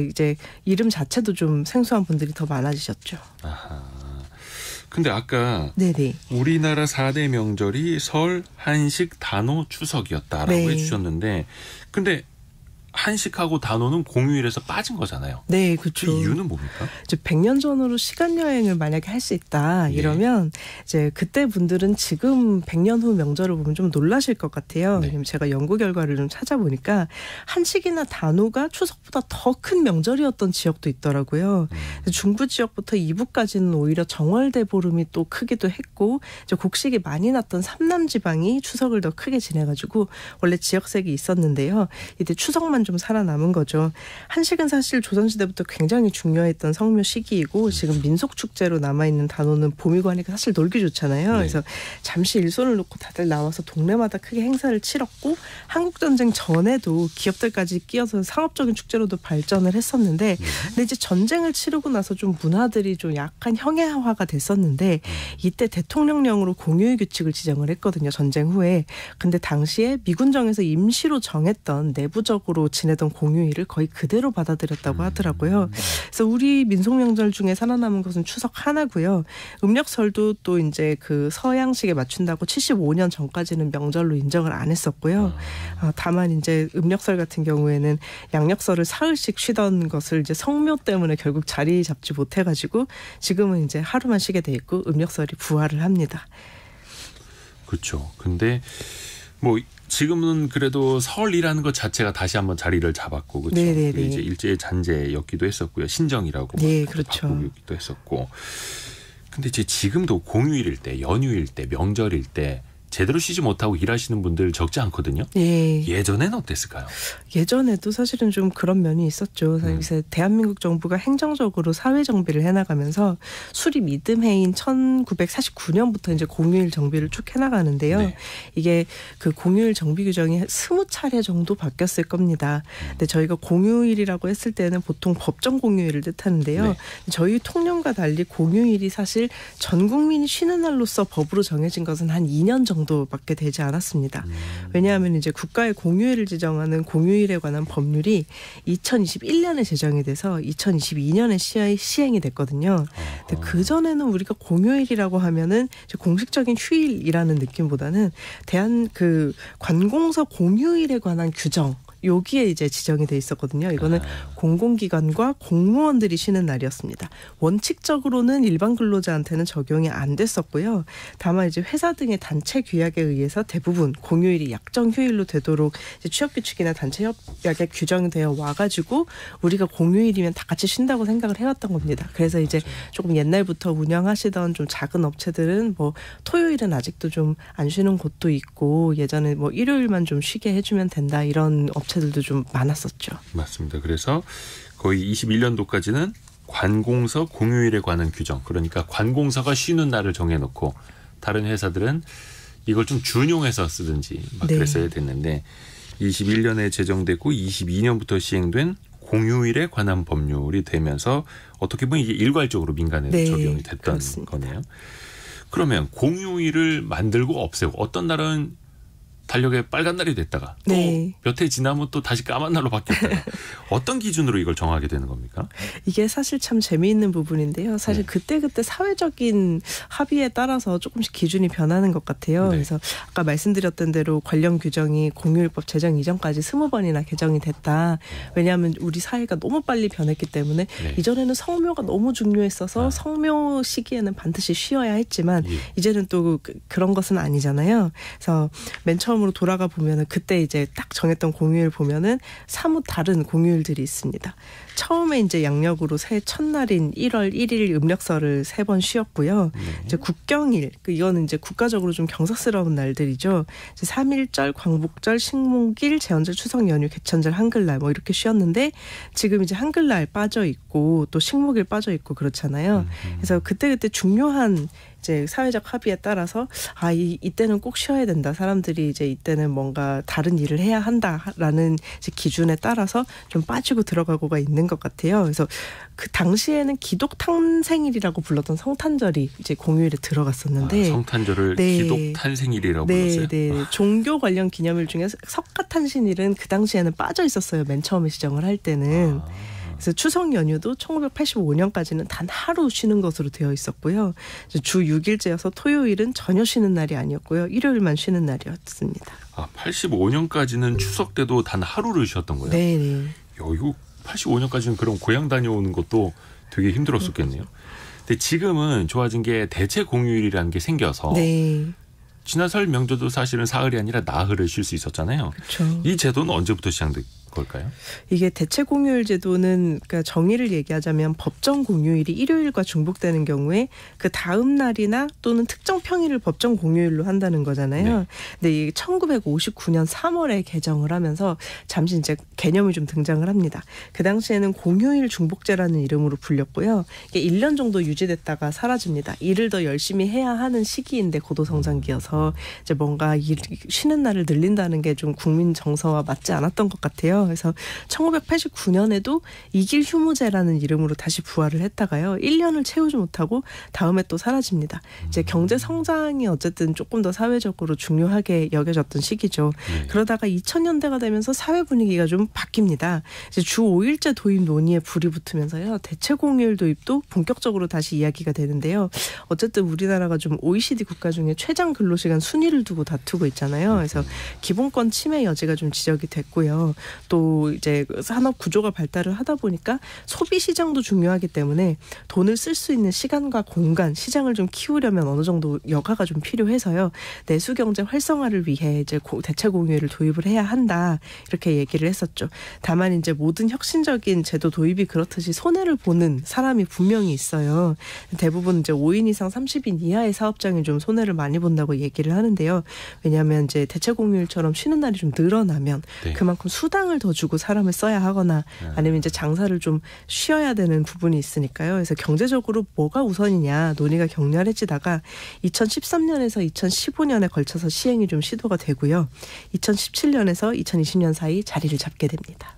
이제 이름 자체도 좀 생소한 분들이 더 많아지셨죠. 아하. 근데 아까 네네. 우리나라 4대 명절이 설, 한식, 단오, 추석이었다라고 네. 해주셨는데 근데 한식하고 단오는 공휴일에서 빠진 거잖아요. 네, 그렇죠. 그 이유는 뭡니까? 이제 100년 전으로 시간 여행을 만약에 할 수 있다 이러면 이제 그때 분들은 지금 100년 후 명절을 보면 좀 놀라실 것 같아요. 네. 왜냐면 제가 연구 결과를 좀 찾아보니까 한식이나 단오가 추석보다 더 큰 명절이었던 지역도 있더라고요. 중부 지역부터 이북까지는 오히려 정월대 보름이 또 크기도 했고 이제 곡식이 많이 났던 삼남 지방이 추석을 더 크게 지내가지고 원래 지역색이 있었는데요. 이때 추석만 좀 살아남은 거죠. 한식은 사실 조선시대부터 굉장히 중요했던 성묘 시기이고 지금 민속축제로 남아있는 단오는 봄이고 하니까 사실 놀기 좋잖아요. 네. 그래서 잠시 일손을 놓고 다들 나와서 동네마다 크게 행사를 치렀고 한국전쟁 전에도 기업들까지 끼어서 상업적인 축제로도 발전을 했었는데 근데 이제 전쟁을 치르고 나서 좀 문화들이 좀 약간 형해화가 됐었는데 이때 대통령령으로 공휴일 규칙을 지정을 했거든요. 전쟁 후에. 근데 당시에 미군정에서 임시로 정했던 내부적으로 지내던 공휴일을 거의 그대로 받아들였다고 하더라고요. 그래서 우리 민속 명절 중에 살아남은 것은 추석 하나고요. 음력설도 또 이제 그 서양식에 맞춘다고 75년 전까지는 명절로 인정을 안 했었고요. 다만 이제 음력설 같은 경우에는 양력설을 사흘씩 쉬던 것을 이제 성묘 때문에 결국 자리 잡지 못해가지고 지금은 이제 하루만 쉬게 돼 있고 음력설이 부활을 합니다. 그렇죠. 근데 뭐 지금은 그래도 설이라는 것 자체가 다시 한번 자리를 잡았고 그렇죠. 이제 일제 잔재였기도 했었고요. 신정이라고 네, 그렇죠. 바꾸기도 했었고. 근데 이제 지금도 공휴일일 때, 연휴일 때, 명절일 때 제대로 쉬지 못하고 일하시는 분들 적지 않거든요. 예. 예전에는 어땠을까요? 예전에도 사실은 좀 그런 면이 있었죠. 사실 대한민국 정부가 행정적으로 사회 정비를 해나가면서 수립 이듬해인 1949년부터 이제 공휴일 정비를 쭉 해나가는데요. 네. 이게 그 공휴일 정비 규정이 20차례 정도 바뀌었을 겁니다. 근데 저희가 공휴일이라고 했을 때는 보통 법정 공휴일을 뜻하는데요. 네. 저희 통념과 달리 공휴일이 사실 전 국민이 쉬는 날로서 법으로 정해진 것은 한 2년 정도밖에 되지 않았습니다. 왜냐하면 이제 국가의 공휴일을 지정하는 공휴일에 관한 법률이 2021년에 제정이 돼서 2022년에 시행이 됐거든요. 근데 그 전에는 우리가 공휴일이라고 하면은 이제 공식적인 휴일이라는 느낌보다는 대한 그 관공서 공휴일에 관한 규정. 여기에 이제 지정이 돼 있었거든요. 이거는 공공기관과 공무원들이 쉬는 날이었습니다. 원칙적으로는 일반 근로자한테는 적용이 안 됐었고요. 다만 이제 회사 등의 단체 규약에 의해서 대부분 공휴일이 약정 휴일로 되도록 이제 취업규칙이나 단체 협약에 규정되어 와가지고 우리가 공휴일이면 다 같이 쉰다고 생각을 해왔던 겁니다. 그래서 이제 조금 옛날부터 운영하시던 좀 작은 업체들은 뭐 토요일은 아직도 좀 안 쉬는 곳도 있고 예전에 뭐 일요일만 좀 쉬게 해주면 된다 이런 업체들도 좀 많았었죠. 맞습니다. 그래서 거의 21년도까지는 관공서 공휴일에 관한 규정, 그러니까 관공서가 쉬는 날을 정해놓고 다른 회사들은 이걸 좀 준용해서 쓰든지 막 그랬어야 됐는데 21년에 제정됐고 22년부터 시행된 공휴일에 관한 법률이 되면서 어떻게 보면 이게 일괄적으로 민간에 적용이 됐던 그렇습니다. 거네요. 그러면 공휴일을 만들고 없애고 어떤 날은 달력에 빨간 날이 됐다가 또 몇 해 지나면 또 다시 까만 날로 바뀌었다가 어떤 기준으로 이걸 정하게 되는 겁니까? 이게 사실 참 재미있는 부분인데요. 사실 그때그때 사회적인 합의에 따라서 조금씩 기준이 변하는 것 같아요. 그래서 아까 말씀드렸던 대로 관련 규정이 공휴일법 제정 이전까지 20번이나 개정이 됐다. 왜냐하면 우리 사회가 너무 빨리 변했기 때문에 이전에는 성묘가 너무 중요했어서 성묘 시기에는 반드시 쉬어야 했지만 이제는 또 그런 것은 아니잖아요. 그래서 맨 처음 처음으로 돌아가 보면은 그때 이제 딱 정했던 공휴일 보면은 사뭇 다른 공휴일들이 있습니다. 처음에 이제 양력으로 새해 첫날인 1월 1일 음력설을 3번 쉬었고요. 이제 국경일, 이거는 이제 국가적으로 좀 경사스러운 날들이죠. 이제 3.1절, 광복절, 식목일, 제헌절, 추석 연휴, 개천절, 한글날 뭐 이렇게 쉬었는데 지금 이제 한글날 빠져 있고 또 식목일 빠져 있고 그렇잖아요. 그래서 그때그때 중요한 이제 사회적 합의에 따라서 이때는 꼭 쉬어야 된다. 사람들이 이제 이때는 뭔가 다른 일을 해야 한다라는 이제 기준에 따라서 좀 빠지고 들어가고가 있는 것 같아요. 그래서 그 당시에는 기독 탄생일이라고 불렀던 성탄절이 이제 공휴일에 들어갔었는데 성탄절을 기독 탄생일이라고 불렀어요. 네. 종교 관련 기념일 중에 석가탄신일은 그 당시에는 빠져 있었어요. 맨 처음에 시정을 할 때는. 그래서 추석 연휴도 1985년까지는 단 하루 쉬는 것으로 되어 있었고요. 주 6일제여서 토요일은 전혀 쉬는 날이 아니었고요. 일요일만 쉬는 날이었습니다. 85년까지는 추석 때도 단 하루를 쉬었던 거예요? 네. 이거 85년까지는 그럼 고향 다녀오는 것도 되게 힘들었었겠네요. 근데 지금은 좋아진 게 대체 공휴일이라는 게 생겨서 지난 설 명절도 사실은 사흘이 아니라 나흘을 쉴 수 있었잖아요. 그렇죠. 이 제도는 언제부터 시작된 걸까요? 이게 대체 공휴일 제도는 그러니까 정의를 얘기하자면 법정 공휴일이 일요일과 중복되는 경우에 그 다음 날이나 또는 특정 평일을 법정 공휴일로 한다는 거잖아요. 근데 이 1959년 3월에 개정을 하면서 잠시 이제 개념이 좀 등장을 합니다. 그 당시에는 공휴일 중복제라는 이름으로 불렸고요. 이게 1년 정도 유지됐다가 사라집니다. 일을 더 열심히 해야 하는 시기인데 고도성장기여서 이제 뭔가 쉬는 날을 늘린다는 게 좀 국민 정서와 맞지 않았던 것 같아요. 그래서 1989년에도 이길 휴무제라는 이름으로 다시 부활을 했다가요. 1년을 채우지 못하고 다음에 또 사라집니다. 이제 경제 성장이 어쨌든 조금 더 사회적으로 중요하게 여겨졌던 시기죠. 그러다가 2000년대가 되면서 사회 분위기가 좀 바뀝니다. 이제 주 5일제 도입 논의에 불이 붙으면서요. 대체 공휴일 도입도 본격적으로 다시 이야기가 되는데요. 어쨌든 우리나라가 좀 OECD 국가 중에 최장 근로시간 순위를 두고 다투고 있잖아요. 그래서 기본권 침해 여지가 좀 지적이 됐고요. 또 이제 산업 구조가 발달을 하다 보니까 소비 시장도 중요하기 때문에 돈을 쓸 수 있는 시간과 공간, 시장을 좀 키우려면 어느 정도 여가가 좀 필요해서요. 내수 경제 활성화를 위해 이제 대체 공휴일을 도입을 해야 한다. 이렇게 얘기를 했었죠. 다만 이제 모든 혁신적인 제도 도입이 그렇듯이 손해를 보는 사람이 분명히 있어요. 대부분 이제 5인 이상 30인 이하의 사업장이 좀 손해를 많이 본다고 얘기를 하는데요. 왜냐하면 이제 대체 공휴일처럼 쉬는 날이 좀 늘어나면 그만큼 수당을 더 주고 사람을 써야 하거나 아니면 이제 장사를 좀 쉬어야 되는 부분이 있으니까요. 그래서 경제적으로 뭐가 우선이냐 논의가 격렬해지다가 2013년에서 2015년에 걸쳐서 시행이 좀 시도가 되고요. 2017년에서 2020년 사이 자리를 잡게 됩니다.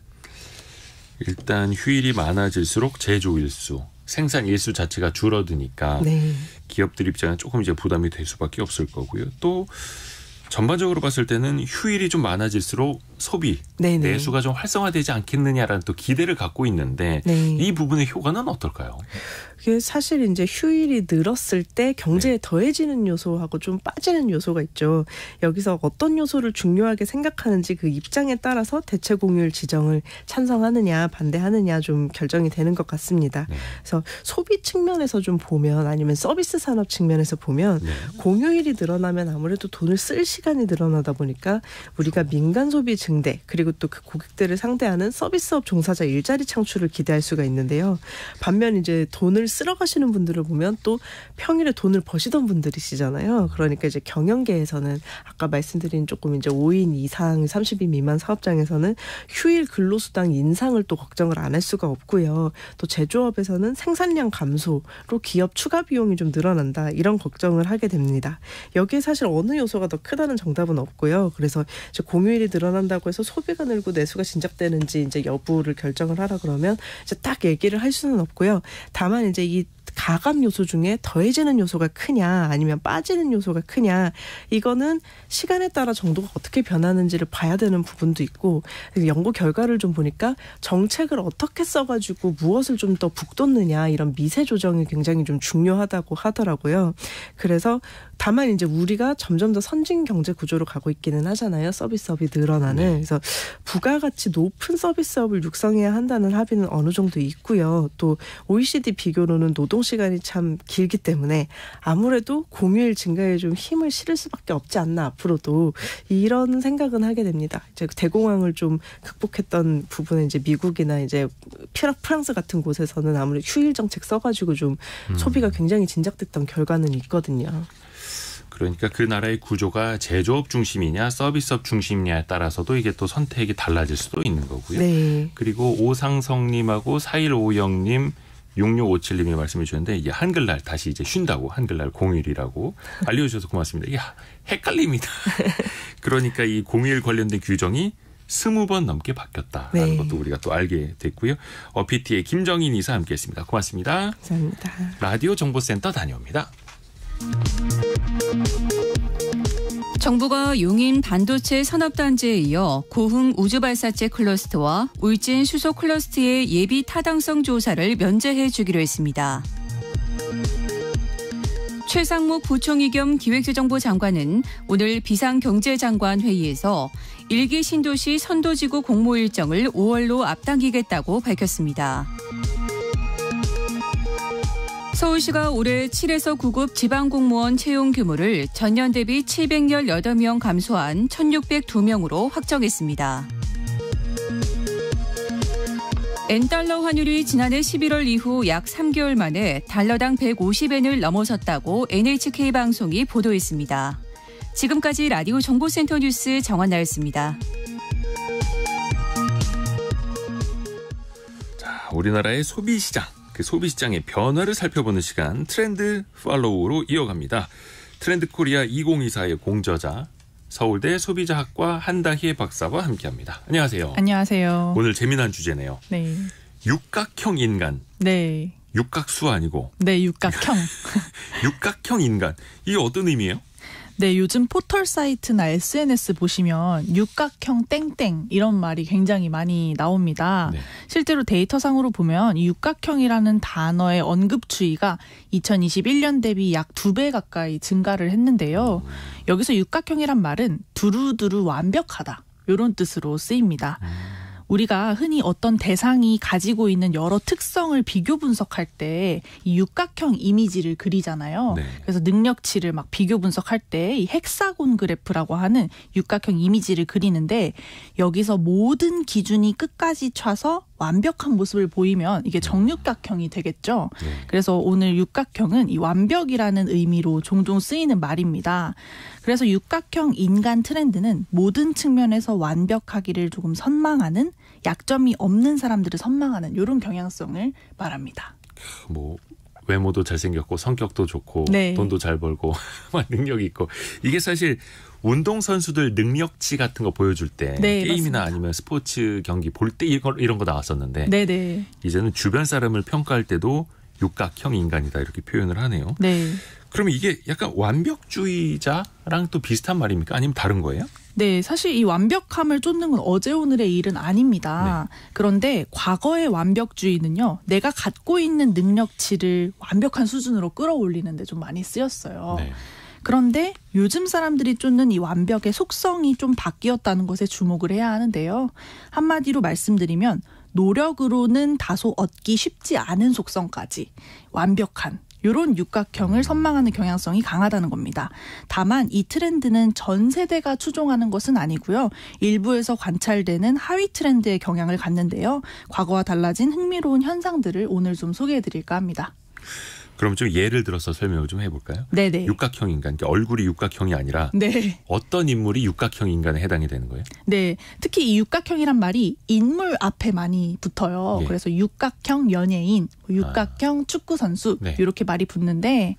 일단 휴일이 많아질수록 제조 일수, 생산 일수 자체가 줄어드니까 기업들 입장은 조금 이제 부담이 될 수밖에 없을 거고요. 또 전반적으로 봤을 때는 휴일이 좀 많아질수록 소비, 내수가 좀 활성화되지 않겠느냐라는 또 기대를 갖고 있는데 이 부분의 효과는 어떨까요? 그게 사실 이제 휴일이 늘었을 때 경제에 더해지는 요소하고 좀 빠지는 요소가 있죠. 여기서 어떤 요소를 중요하게 생각하는지 그 입장에 따라서 대체 공휴일 지정을 찬성하느냐 반대하느냐 좀 결정이 되는 것 같습니다. 그래서 소비 측면에서 좀 보면 아니면 서비스 산업 측면에서 보면 공휴일이 늘어나면 아무래도 돈을 쓸 시간이 늘어나다 보니까 우리가 민간 소비 증대 그리고 또 그 고객들을 상대하는 서비스업 종사자 일자리 창출을 기대할 수가 있는데요. 반면 이제 돈을 쓸어 가시는 분들을 보면 또 평일에 돈을 버시던 분들이시잖아요. 그러니까 이제 경영계에서는 아까 말씀드린 조금 이제 5인 이상 30인 미만 사업장에서는 휴일 근로수당 인상을 또 걱정을 안 할 수가 없고요. 또 제조업에서는 생산량 감소로 기업 추가 비용이 좀 늘어난다. 이런 걱정을 하게 됩니다. 여기에 사실 어느 요소가 더 크다는 정답은 없고요. 그래서 이제 공휴일이 늘어난다고 해서 소비가 늘고 내수가 진작되는지 이제 여부를 결정을 하라 그러면 이제 딱 얘기를 할 수는 없고요. 다만 이제 이 가감 요소 중에 더해지는 요소가 크냐 아니면 빠지는 요소가 크냐 이거는 시간에 따라 정도가 어떻게 변하는지를 봐야 되는 부분도 있고 연구 결과를 좀 보니까 정책을 어떻게 써가지고 무엇을 좀 더 북돋느냐 이런 미세 조정이 굉장히 좀 중요하다고 하더라고요. 그래서 다만 이제 우리가 점점 더 선진 경제 구조로 가고 있기는 하잖아요. 서비스업이 늘어나는. 그래서 부가가치 높은 서비스업을 육성해야 한다는 합의는 어느 정도 있고요. 또 OECD 비교 기준으로는 노동 시간이 참 길기 때문에 아무래도 공휴일 증가에 좀 힘을 실을 수밖에 없지 않나 앞으로도 이런 생각은 하게 됩니다. 이제 대공황을 좀 극복했던 부분은 이제 미국이나 이제 프랑스 같은 곳에서는 아무래도 휴일 정책 써가지고 좀 소비가 굉장히 진작됐던 결과는 있거든요. 그러니까 그 나라의 구조가 제조업 중심이냐 서비스업 중심이냐에 따라서도 이게 또 선택이 달라질 수도 있는 거고요. 네. 그리고 오상성님하고 4150님 6657님이 말씀해 주셨는데 이게 한글날 다시 이제 쉰다고 한글날 공휴일이라고 알려주셔서 고맙습니다. 이게 헷갈립니다. 그러니까 이 공휴일 관련된 규정이 20번 넘게 바뀌었다라는 네. 것도 우리가 또 알게 됐고요. PT의 김정인 이사 함께했습니다. 고맙습니다. 감사합니다. 라디오 정보센터 다녀옵니다. 정부가 용인 반도체 산업단지에 이어 고흥 우주발사체 클러스터와 울진 수소 클러스터의 예비 타당성 조사를 면제해 주기로 했습니다. 최상목 부총리 겸 기획재정부 장관은 오늘 비상경제장관 회의에서 1기 신도시 선도지구 공모 일정을 5월로 앞당기겠다고 밝혔습니다. 서울시가 올해 7에서 9급 지방공무원 채용 규모를 전년 대비 718명 감소한 1,602명으로 확정했습니다. N달러 환율이 지난해 11월 이후 약 3개월 만에 달러당 150엔을 넘어섰다고 NHK방송이 보도했습니다. 지금까지 라디오 정보센터 뉴스 정한나였습니다. 자, 우리나라의 소비시장. 그 소비시장의 변화를 살펴보는 시간 트렌드 팔로우로 이어갑니다. 트렌드 코리아 2024의 공저자 서울대 소비자학과 한다희 박사와 함께합니다. 안녕하세요. 안녕하세요. 오늘 재미난 주제네요. 네. 육각형 인간. 네. 육각수 아니고. 네, 육각형. 육각형 인간. 이게 어떤 의미예요? 네, 요즘 포털 사이트나 SNS 보시면 육각형 땡땡 이런 말이 굉장히 많이 나옵니다. 네. 실제로 데이터상으로 보면 이 육각형이라는 단어의 언급추이가 2021년 대비 약 2배 가까이 증가를 했는데요. 여기서 육각형이란 말은 두루두루 완벽하다 이런 뜻으로 쓰입니다. 우리가 흔히 어떤 대상이 가지고 있는 여러 특성을 비교 분석할 때 이 육각형 이미지를 그리잖아요. 네. 그래서 능력치를 막 비교 분석할 때 이 헥사곤 그래프라고 하는 육각형 이미지를 그리는데 여기서 모든 기준이 끝까지 차서 완벽한 모습을 보이면 이게 정육각형이 되겠죠. 네. 그래서 오늘 육각형은 이 완벽이라는 의미로 종종 쓰이는 말입니다. 그래서 육각형 인간 트렌드는 모든 측면에서 완벽하기를 조금 선망하는 약점이 없는 사람들을 선망하는 이런 경향성을 말합니다. 뭐 외모도 잘생겼고 성격도 좋고 네. 돈도 잘 벌고 능력이 있고 이게 사실 운동선수들 능력치 같은 거 보여줄 때 네, 게임이나 맞습니다. 아니면 스포츠 경기 볼 때 이런 거 나왔었는데 네네. 이제는 주변 사람을 평가할 때도 육각형 인간이다 이렇게 표현을 하네요. 네. 그러면 이게 약간 완벽주의자랑 또 비슷한 말입니까? 아니면 다른 거예요? 네, 사실 이 완벽함을 쫓는 건 어제 오늘의 일은 아닙니다. 그런데 과거의 완벽주의는요, 내가 갖고 있는 능력치를 완벽한 수준으로 끌어올리는 데 좀 많이 쓰였어요. 네. 그런데 요즘 사람들이 쫓는 이 완벽의 속성이 좀 바뀌었다는 것에 주목을 해야 하는데요. 한마디로 말씀드리면 노력으로는 다소 얻기 쉽지 않은 속성까지 완벽한 이런 육각형을 선망하는 경향성이 강하다는 겁니다. 다만 이 트렌드는 전 세대가 추종하는 것은 아니고요. 일부에서 관찰되는 하위 트렌드의 경향을 갖는데요. 과거와 달라진 흥미로운 현상들을 오늘 좀 소개해드릴까 합니다. 그럼 좀 예를 들어서 설명을 좀 해볼까요? 네네. 육각형 인간, 그러니까 얼굴이 육각형이 아니라 네. 어떤 인물이 육각형 인간에 해당이 되는 거예요? 네. 특히 이 육각형이란 말이 인물 앞에 많이 붙어요. 예. 그래서 육각형 연예인, 육각형 축구 선수 네. 이렇게 말이 붙는데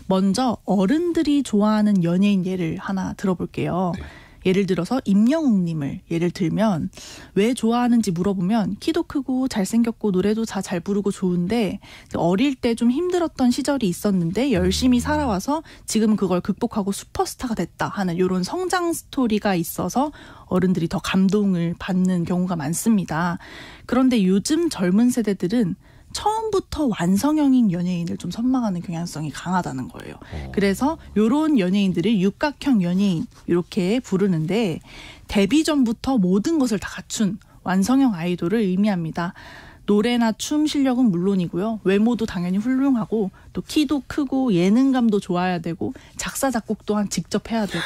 먼저 어른들이 좋아하는 연예인 예를 하나 들어볼게요. 네. 예를 들어서 임영웅님을 예를 들면 왜 좋아하는지 물어보면 키도 크고 잘생겼고 노래도 잘 부르고 좋은데 어릴 때 좀 힘들었던 시절이 있었는데 열심히 살아와서 지금 그걸 극복하고 슈퍼스타가 됐다 하는 이런 성장 스토리가 있어서 어른들이 더 감동을 받는 경우가 많습니다. 그런데 요즘 젊은 세대들은 처음부터 완성형인 연예인을 좀 선망하는 경향성이 강하다는 거예요. 그래서 이런 연예인들을 육각형 연예인 이렇게 부르는데 데뷔 전부터 모든 것을 다 갖춘 완성형 아이돌을 의미합니다. 노래나 춤 실력은 물론이고요. 외모도 당연히 훌륭하고 또 키도 크고 예능감도 좋아야 되고 작사 작곡 또한 직접 해야 되고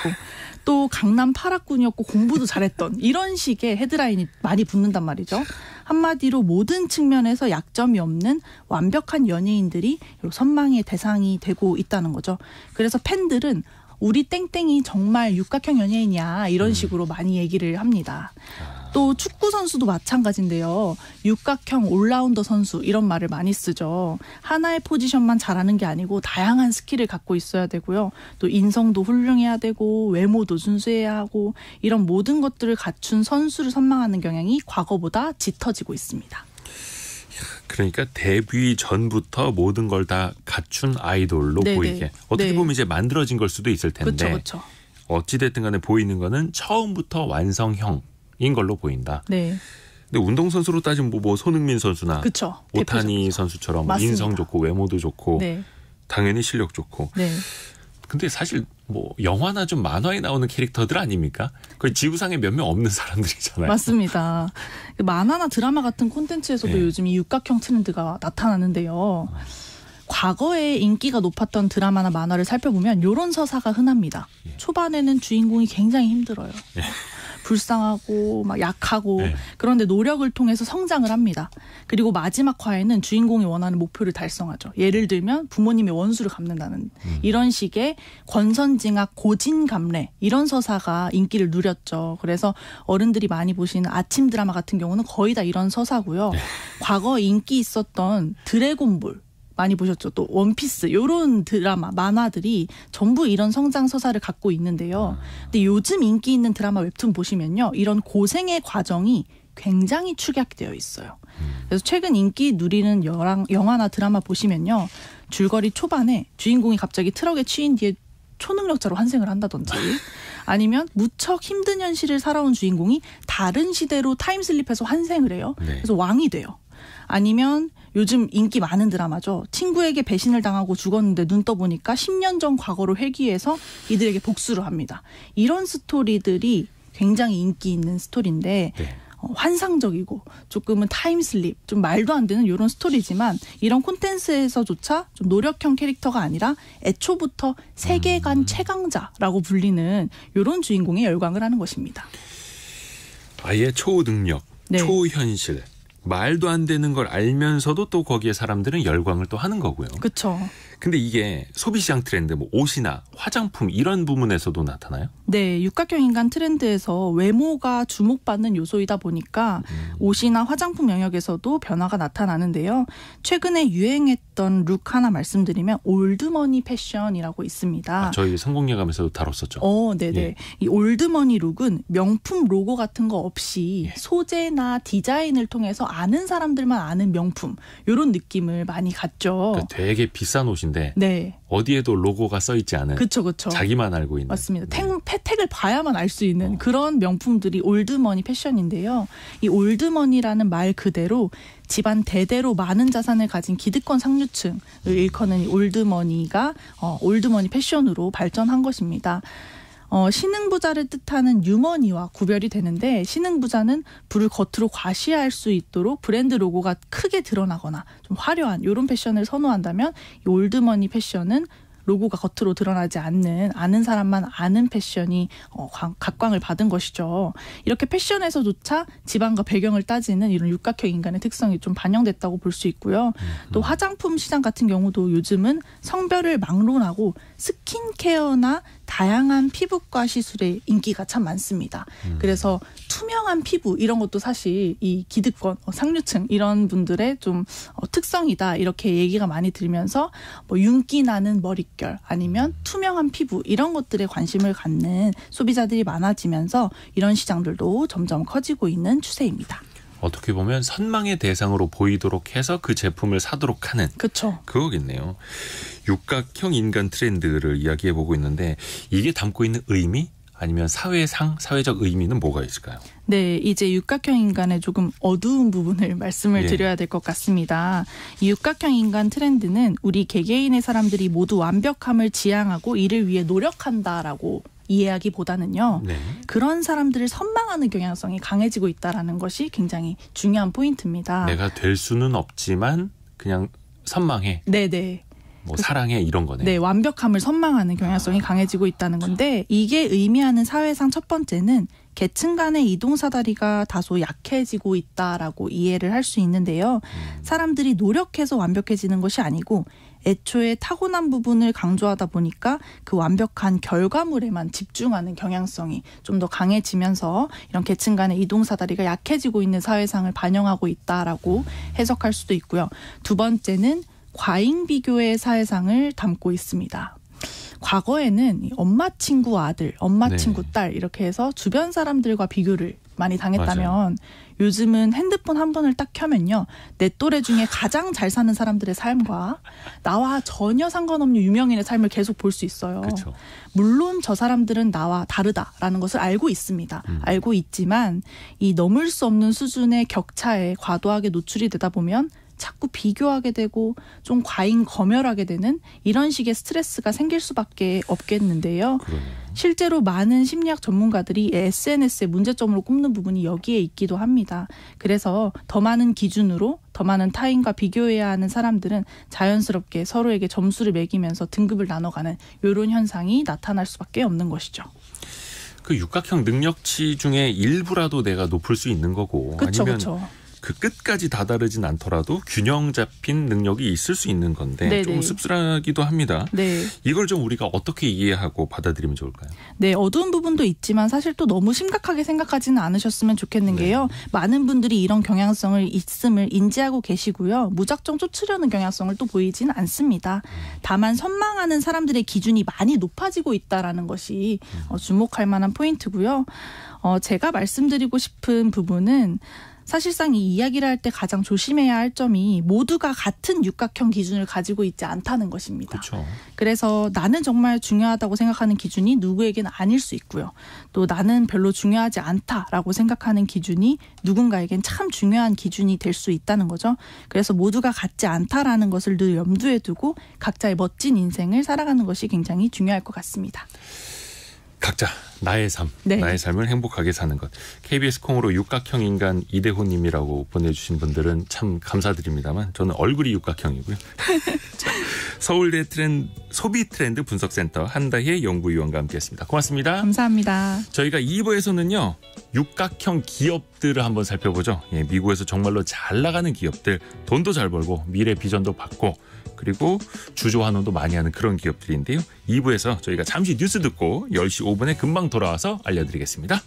또 강남 8학군이었고 공부도 잘했던 이런 식의 헤드라인이 많이 붙는단 말이죠. 한마디로 모든 측면에서 약점이 없는 완벽한 연예인들이 선망의 대상이 되고 있다는 거죠. 그래서 팬들은 우리 땡땡이 정말 육각형 연예인이야 이런 식으로 많이 얘기를 합니다. 또 축구 선수도 마찬가지인데요. 육각형 올라운더 선수 이런 말을 많이 쓰죠. 하나의 포지션만 잘하는 게 아니고 다양한 스킬을 갖고 있어야 되고요. 또 인성도 훌륭해야 되고 외모도 순수해야 하고 이런 모든 것들을 갖춘 선수를 선망하는 경향이 과거보다 짙어지고 있습니다. 그러니까 데뷔 전부터 모든 걸 다 갖춘 아이돌로 네네. 보이게. 어떻게 네. 보면 이제 만들어진 걸 수도 있을 텐데 그렇죠. 어찌됐든 간에 보이는 거는 처음부터 완성형인 걸로 보인다. 네. 근데 운동선수로 따지면 뭐 손흥민 선수나 그렇죠. 오타니 선수처럼 맞습니다. 인성 좋고 외모도 좋고 네. 당연히 실력 좋고. 네. 근데 사실 뭐 영화나 좀 만화에 나오는 캐릭터들 아닙니까? 거의 지구상에 몇 명 없는 사람들이잖아요. 맞습니다. 만화나 드라마 같은 콘텐츠에서도 네. 요즘 이 육각형 트렌드가 나타나는데요. 과거에 인기가 높았던 드라마나 만화를 살펴보면 이런 서사가 흔합니다. 예. 초반에는 주인공이 굉장히 힘들어요. 예. 불쌍하고 막 약하고 네. 그런데 노력을 통해서 성장을 합니다. 그리고 마지막 화에는 주인공이 원하는 목표를 달성하죠. 예를 들면 부모님의 원수를 갚는다는 이런 식의 권선징악 고진감래 이런 서사가 인기를 누렸죠. 그래서 어른들이 많이 보시는 아침 드라마 같은 경우는 거의 다 이런 서사고요. 네. 과거 인기 있었던 드래곤볼 많이 보셨죠. 또 원피스 이런 드라마, 만화들이 전부 이런 성장 서사를 갖고 있는데요. 근데 요즘 인기 있는 드라마 웹툰 보시면요. 이런 고생의 과정이 굉장히 축약되어 있어요. 그래서 최근 인기 누리는 영화나 드라마 보시면요. 줄거리 초반에 주인공이 갑자기 트럭에 치인 뒤에 초능력자로 환생을 한다든지 아니면 무척 힘든 현실을 살아온 주인공이 다른 시대로 타임슬립해서 환생을 해요. 네. 그래서 왕이 돼요. 아니면 요즘 인기 많은 드라마죠. 친구에게 배신을 당하고 죽었는데 눈 떠보니까 10년 전 과거로 회귀해서 이들에게 복수를 합니다. 이런 스토리들이 굉장히 인기 있는 스토리인데 네. 환상적이고 조금은 타임슬립, 좀 말도 안 되는 이런 스토리지만 이런 콘텐츠에서조차 좀 노력형 캐릭터가 아니라 애초부터 세계관 최강자라고 불리는 이런 주인공에 열광을 하는 것입니다. 아예 초능력, 네. 초현실. 말도 안 되는 걸 알면서도 또 거기에 사람들은 열광을 또 하는 거고요. 그렇죠. 근데 이게 소비시장 트렌드, 뭐 옷이나 화장품 이런 부분에서도 나타나요? 네, 육각형 인간 트렌드에서 외모가 주목받는 요소이다 보니까 옷이나 화장품 영역에서도 변화가 나타나는데요. 최근에 유행했던 룩 하나 말씀드리면 올드머니 패션이라고 있습니다. 저희 성공예감에서도 다뤘었죠. 네네. 예. 이 올드머니 룩은 명품 로고 같은 거 없이 예. 소재나 디자인을 통해서 아는 사람들만 아는 명품 이런 느낌을 많이 갖죠. 그러니까 되게 비싼 옷인데 네. 어디에도 로고가 써 있지 않은 그렇죠. 자기만 알고 있는. 맞습니다. 네. 택을 봐야만 알 수 있는 그런 명품들이 올드머니 패션인데요. 이 올드머니라는 말 그대로 집안 대대로 많은 자산을 가진 기득권 상류층을 일컫는 이 올드머니가 올드머니 패션으로 발전한 것입니다. 신흥부자를 뜻하는 유머니와 구별이 되는데 신흥부자는 부를 겉으로 과시할 수 있도록 브랜드 로고가 크게 드러나거나 좀 화려한 이런 패션을 선호한다면 이 올드머니 패션은 로고가 겉으로 드러나지 않는 아는 사람만 아는 패션이 각광을 받은 것이죠. 이렇게 패션에서조차 지방과 배경을 따지는 이런 육각형 인간의 특성이 좀 반영됐다고 볼 수 있고요. 또 화장품 시장 같은 경우도 요즘은 성별을 막론하고 스킨케어나 다양한 피부과 시술의 인기가 참 많습니다. 그래서 투명한 피부 이런 것도 사실 이 기득권, 상류층 이런 분들의 좀 특성이다 이렇게 얘기가 많이 들면서 뭐 윤기 나는 머릿결 아니면 투명한 피부 이런 것들에 관심을 갖는 소비자들이 많아지면서 이런 시장들도 점점 커지고 있는 추세입니다. 어떻게 보면 선망의 대상으로 보이도록 해서 그 제품을 사도록 하는 그렇죠. 그거겠네요. 육각형 인간 트렌드를 이야기해보고 있는데 이게 담고 있는 의미 아니면 사회적 의미는 뭐가 있을까요? 네, 이제 육각형 인간의 조금 어두운 부분을 말씀을 드려야 될 것 같습니다. 이 육각형 인간 트렌드는 우리 개개인의 사람들이 모두 완벽함을 지향하고 이를 위해 노력한다라고 이해하기보다는요. 네. 그런 사람들을 선망하는 경향성이 강해지고 있다는 것이 굉장히 중요한 포인트입니다. 내가 될 수는 없지만 그냥 선망해. 네네. 뭐 사랑해 이런 거네. 네, 완벽함을 선망하는 경향성이 강해지고 있다는 건데 이게 의미하는 사회상 첫 번째는 계층 간의 이동사다리가 다소 약해지고 있다라고 이해를 할 수 있는데요. 사람들이 노력해서 완벽해지는 것이 아니고 애초에 타고난 부분을 강조하다 보니까 그 완벽한 결과물에만 집중하는 경향성이 좀 더 강해지면서 이런 계층 간의 이동사다리가 약해지고 있는 사회상을 반영하고 있다라고 해석할 수도 있고요. 두 번째는 과잉 비교의 사회상을 담고 있습니다. 과거에는 엄마 친구 아들, 엄마 친구 딸 이렇게 해서 주변 사람들과 비교를 많이 당했다면 맞아요. 요즘은 핸드폰 한 번을 딱 켜면요. 내 또래 중에 가장 잘 사는 사람들의 삶과 나와 전혀 상관없는 유명인의 삶을 계속 볼 수 있어요. 그렇죠. 물론 저 사람들은 나와 다르다라는 것을 알고 있습니다. 알고 있지만 이 넘을 수 없는 수준의 격차에 과도하게 노출이 되다 보면 자꾸 비교하게 되고 좀 과잉 검열하게 되는 이런 식의 스트레스가 생길 수밖에 없겠는데요. 그러네요. 실제로 많은 심리학 전문가들이 SNS의 문제점으로 꼽는 부분이 여기에 있기도 합니다. 그래서 더 많은 기준으로 더 많은 타인과 비교해야 하는 사람들은 자연스럽게 서로에게 점수를 매기면서 등급을 나눠가는 이런 현상이 나타날 수밖에 없는 것이죠. 그 육각형 능력치 중에 일부라도 내가 높을 수 있는 거고 그쵸, 아니면 그쵸. 그 끝까지 다다르진 않더라도 균형 잡힌 능력이 있을 수 있는 건데 네네. 좀 씁쓸하기도 합니다. 네. 이걸 좀 우리가 어떻게 이해하고 받아들이면 좋을까요? 네, 어두운 부분도 있지만 사실 또 너무 심각하게 생각하지는 않으셨으면 좋겠는 게요. 많은 분들이 이런 경향성을 있음을 인지하고 계시고요. 무작정 쫓으려는 경향성을 또 보이지는 않습니다. 다만 선망하는 사람들의 기준이 많이 높아지고 있다라는 것이 주목할 만한 포인트고요. 제가 말씀드리고 싶은 부분은 사실상 이 이야기를 할 때 가장 조심해야 할 점이 모두가 같은 육각형 기준을 가지고 있지 않다는 것입니다. 그렇죠. 그래서 나는 정말 중요하다고 생각하는 기준이 누구에게는 아닐 수 있고요. 또 나는 별로 중요하지 않다라고 생각하는 기준이 누군가에겐 참 중요한 기준이 될 수 있다는 거죠. 그래서 모두가 같지 않다라는 것을 늘 염두에 두고 각자의 멋진 인생을 살아가는 것이 굉장히 중요할 것 같습니다. 각자 나의 삶, 네. 나의 삶을 행복하게 사는 것. KBS 콩으로 육각형 인간 이대호님이라고 보내주신 분들은 참 감사드립니다만 저는 얼굴이 육각형이고요. 자, 서울대 소비 트렌드 분석센터 한다혜 연구위원과 함께했습니다. 고맙습니다. 감사합니다. 저희가 2부에서는요. 육각형 기업들을 한번 살펴보죠. 예, 미국에서 정말로 잘 나가는 기업들, 돈도 잘 벌고 미래 비전도 받고 그리고 주주 환원도 많이 하는 그런 기업들인데요. 2부에서 저희가 잠시 뉴스 듣고 10시 5분에 금방 돌아와서 알려드리겠습니다.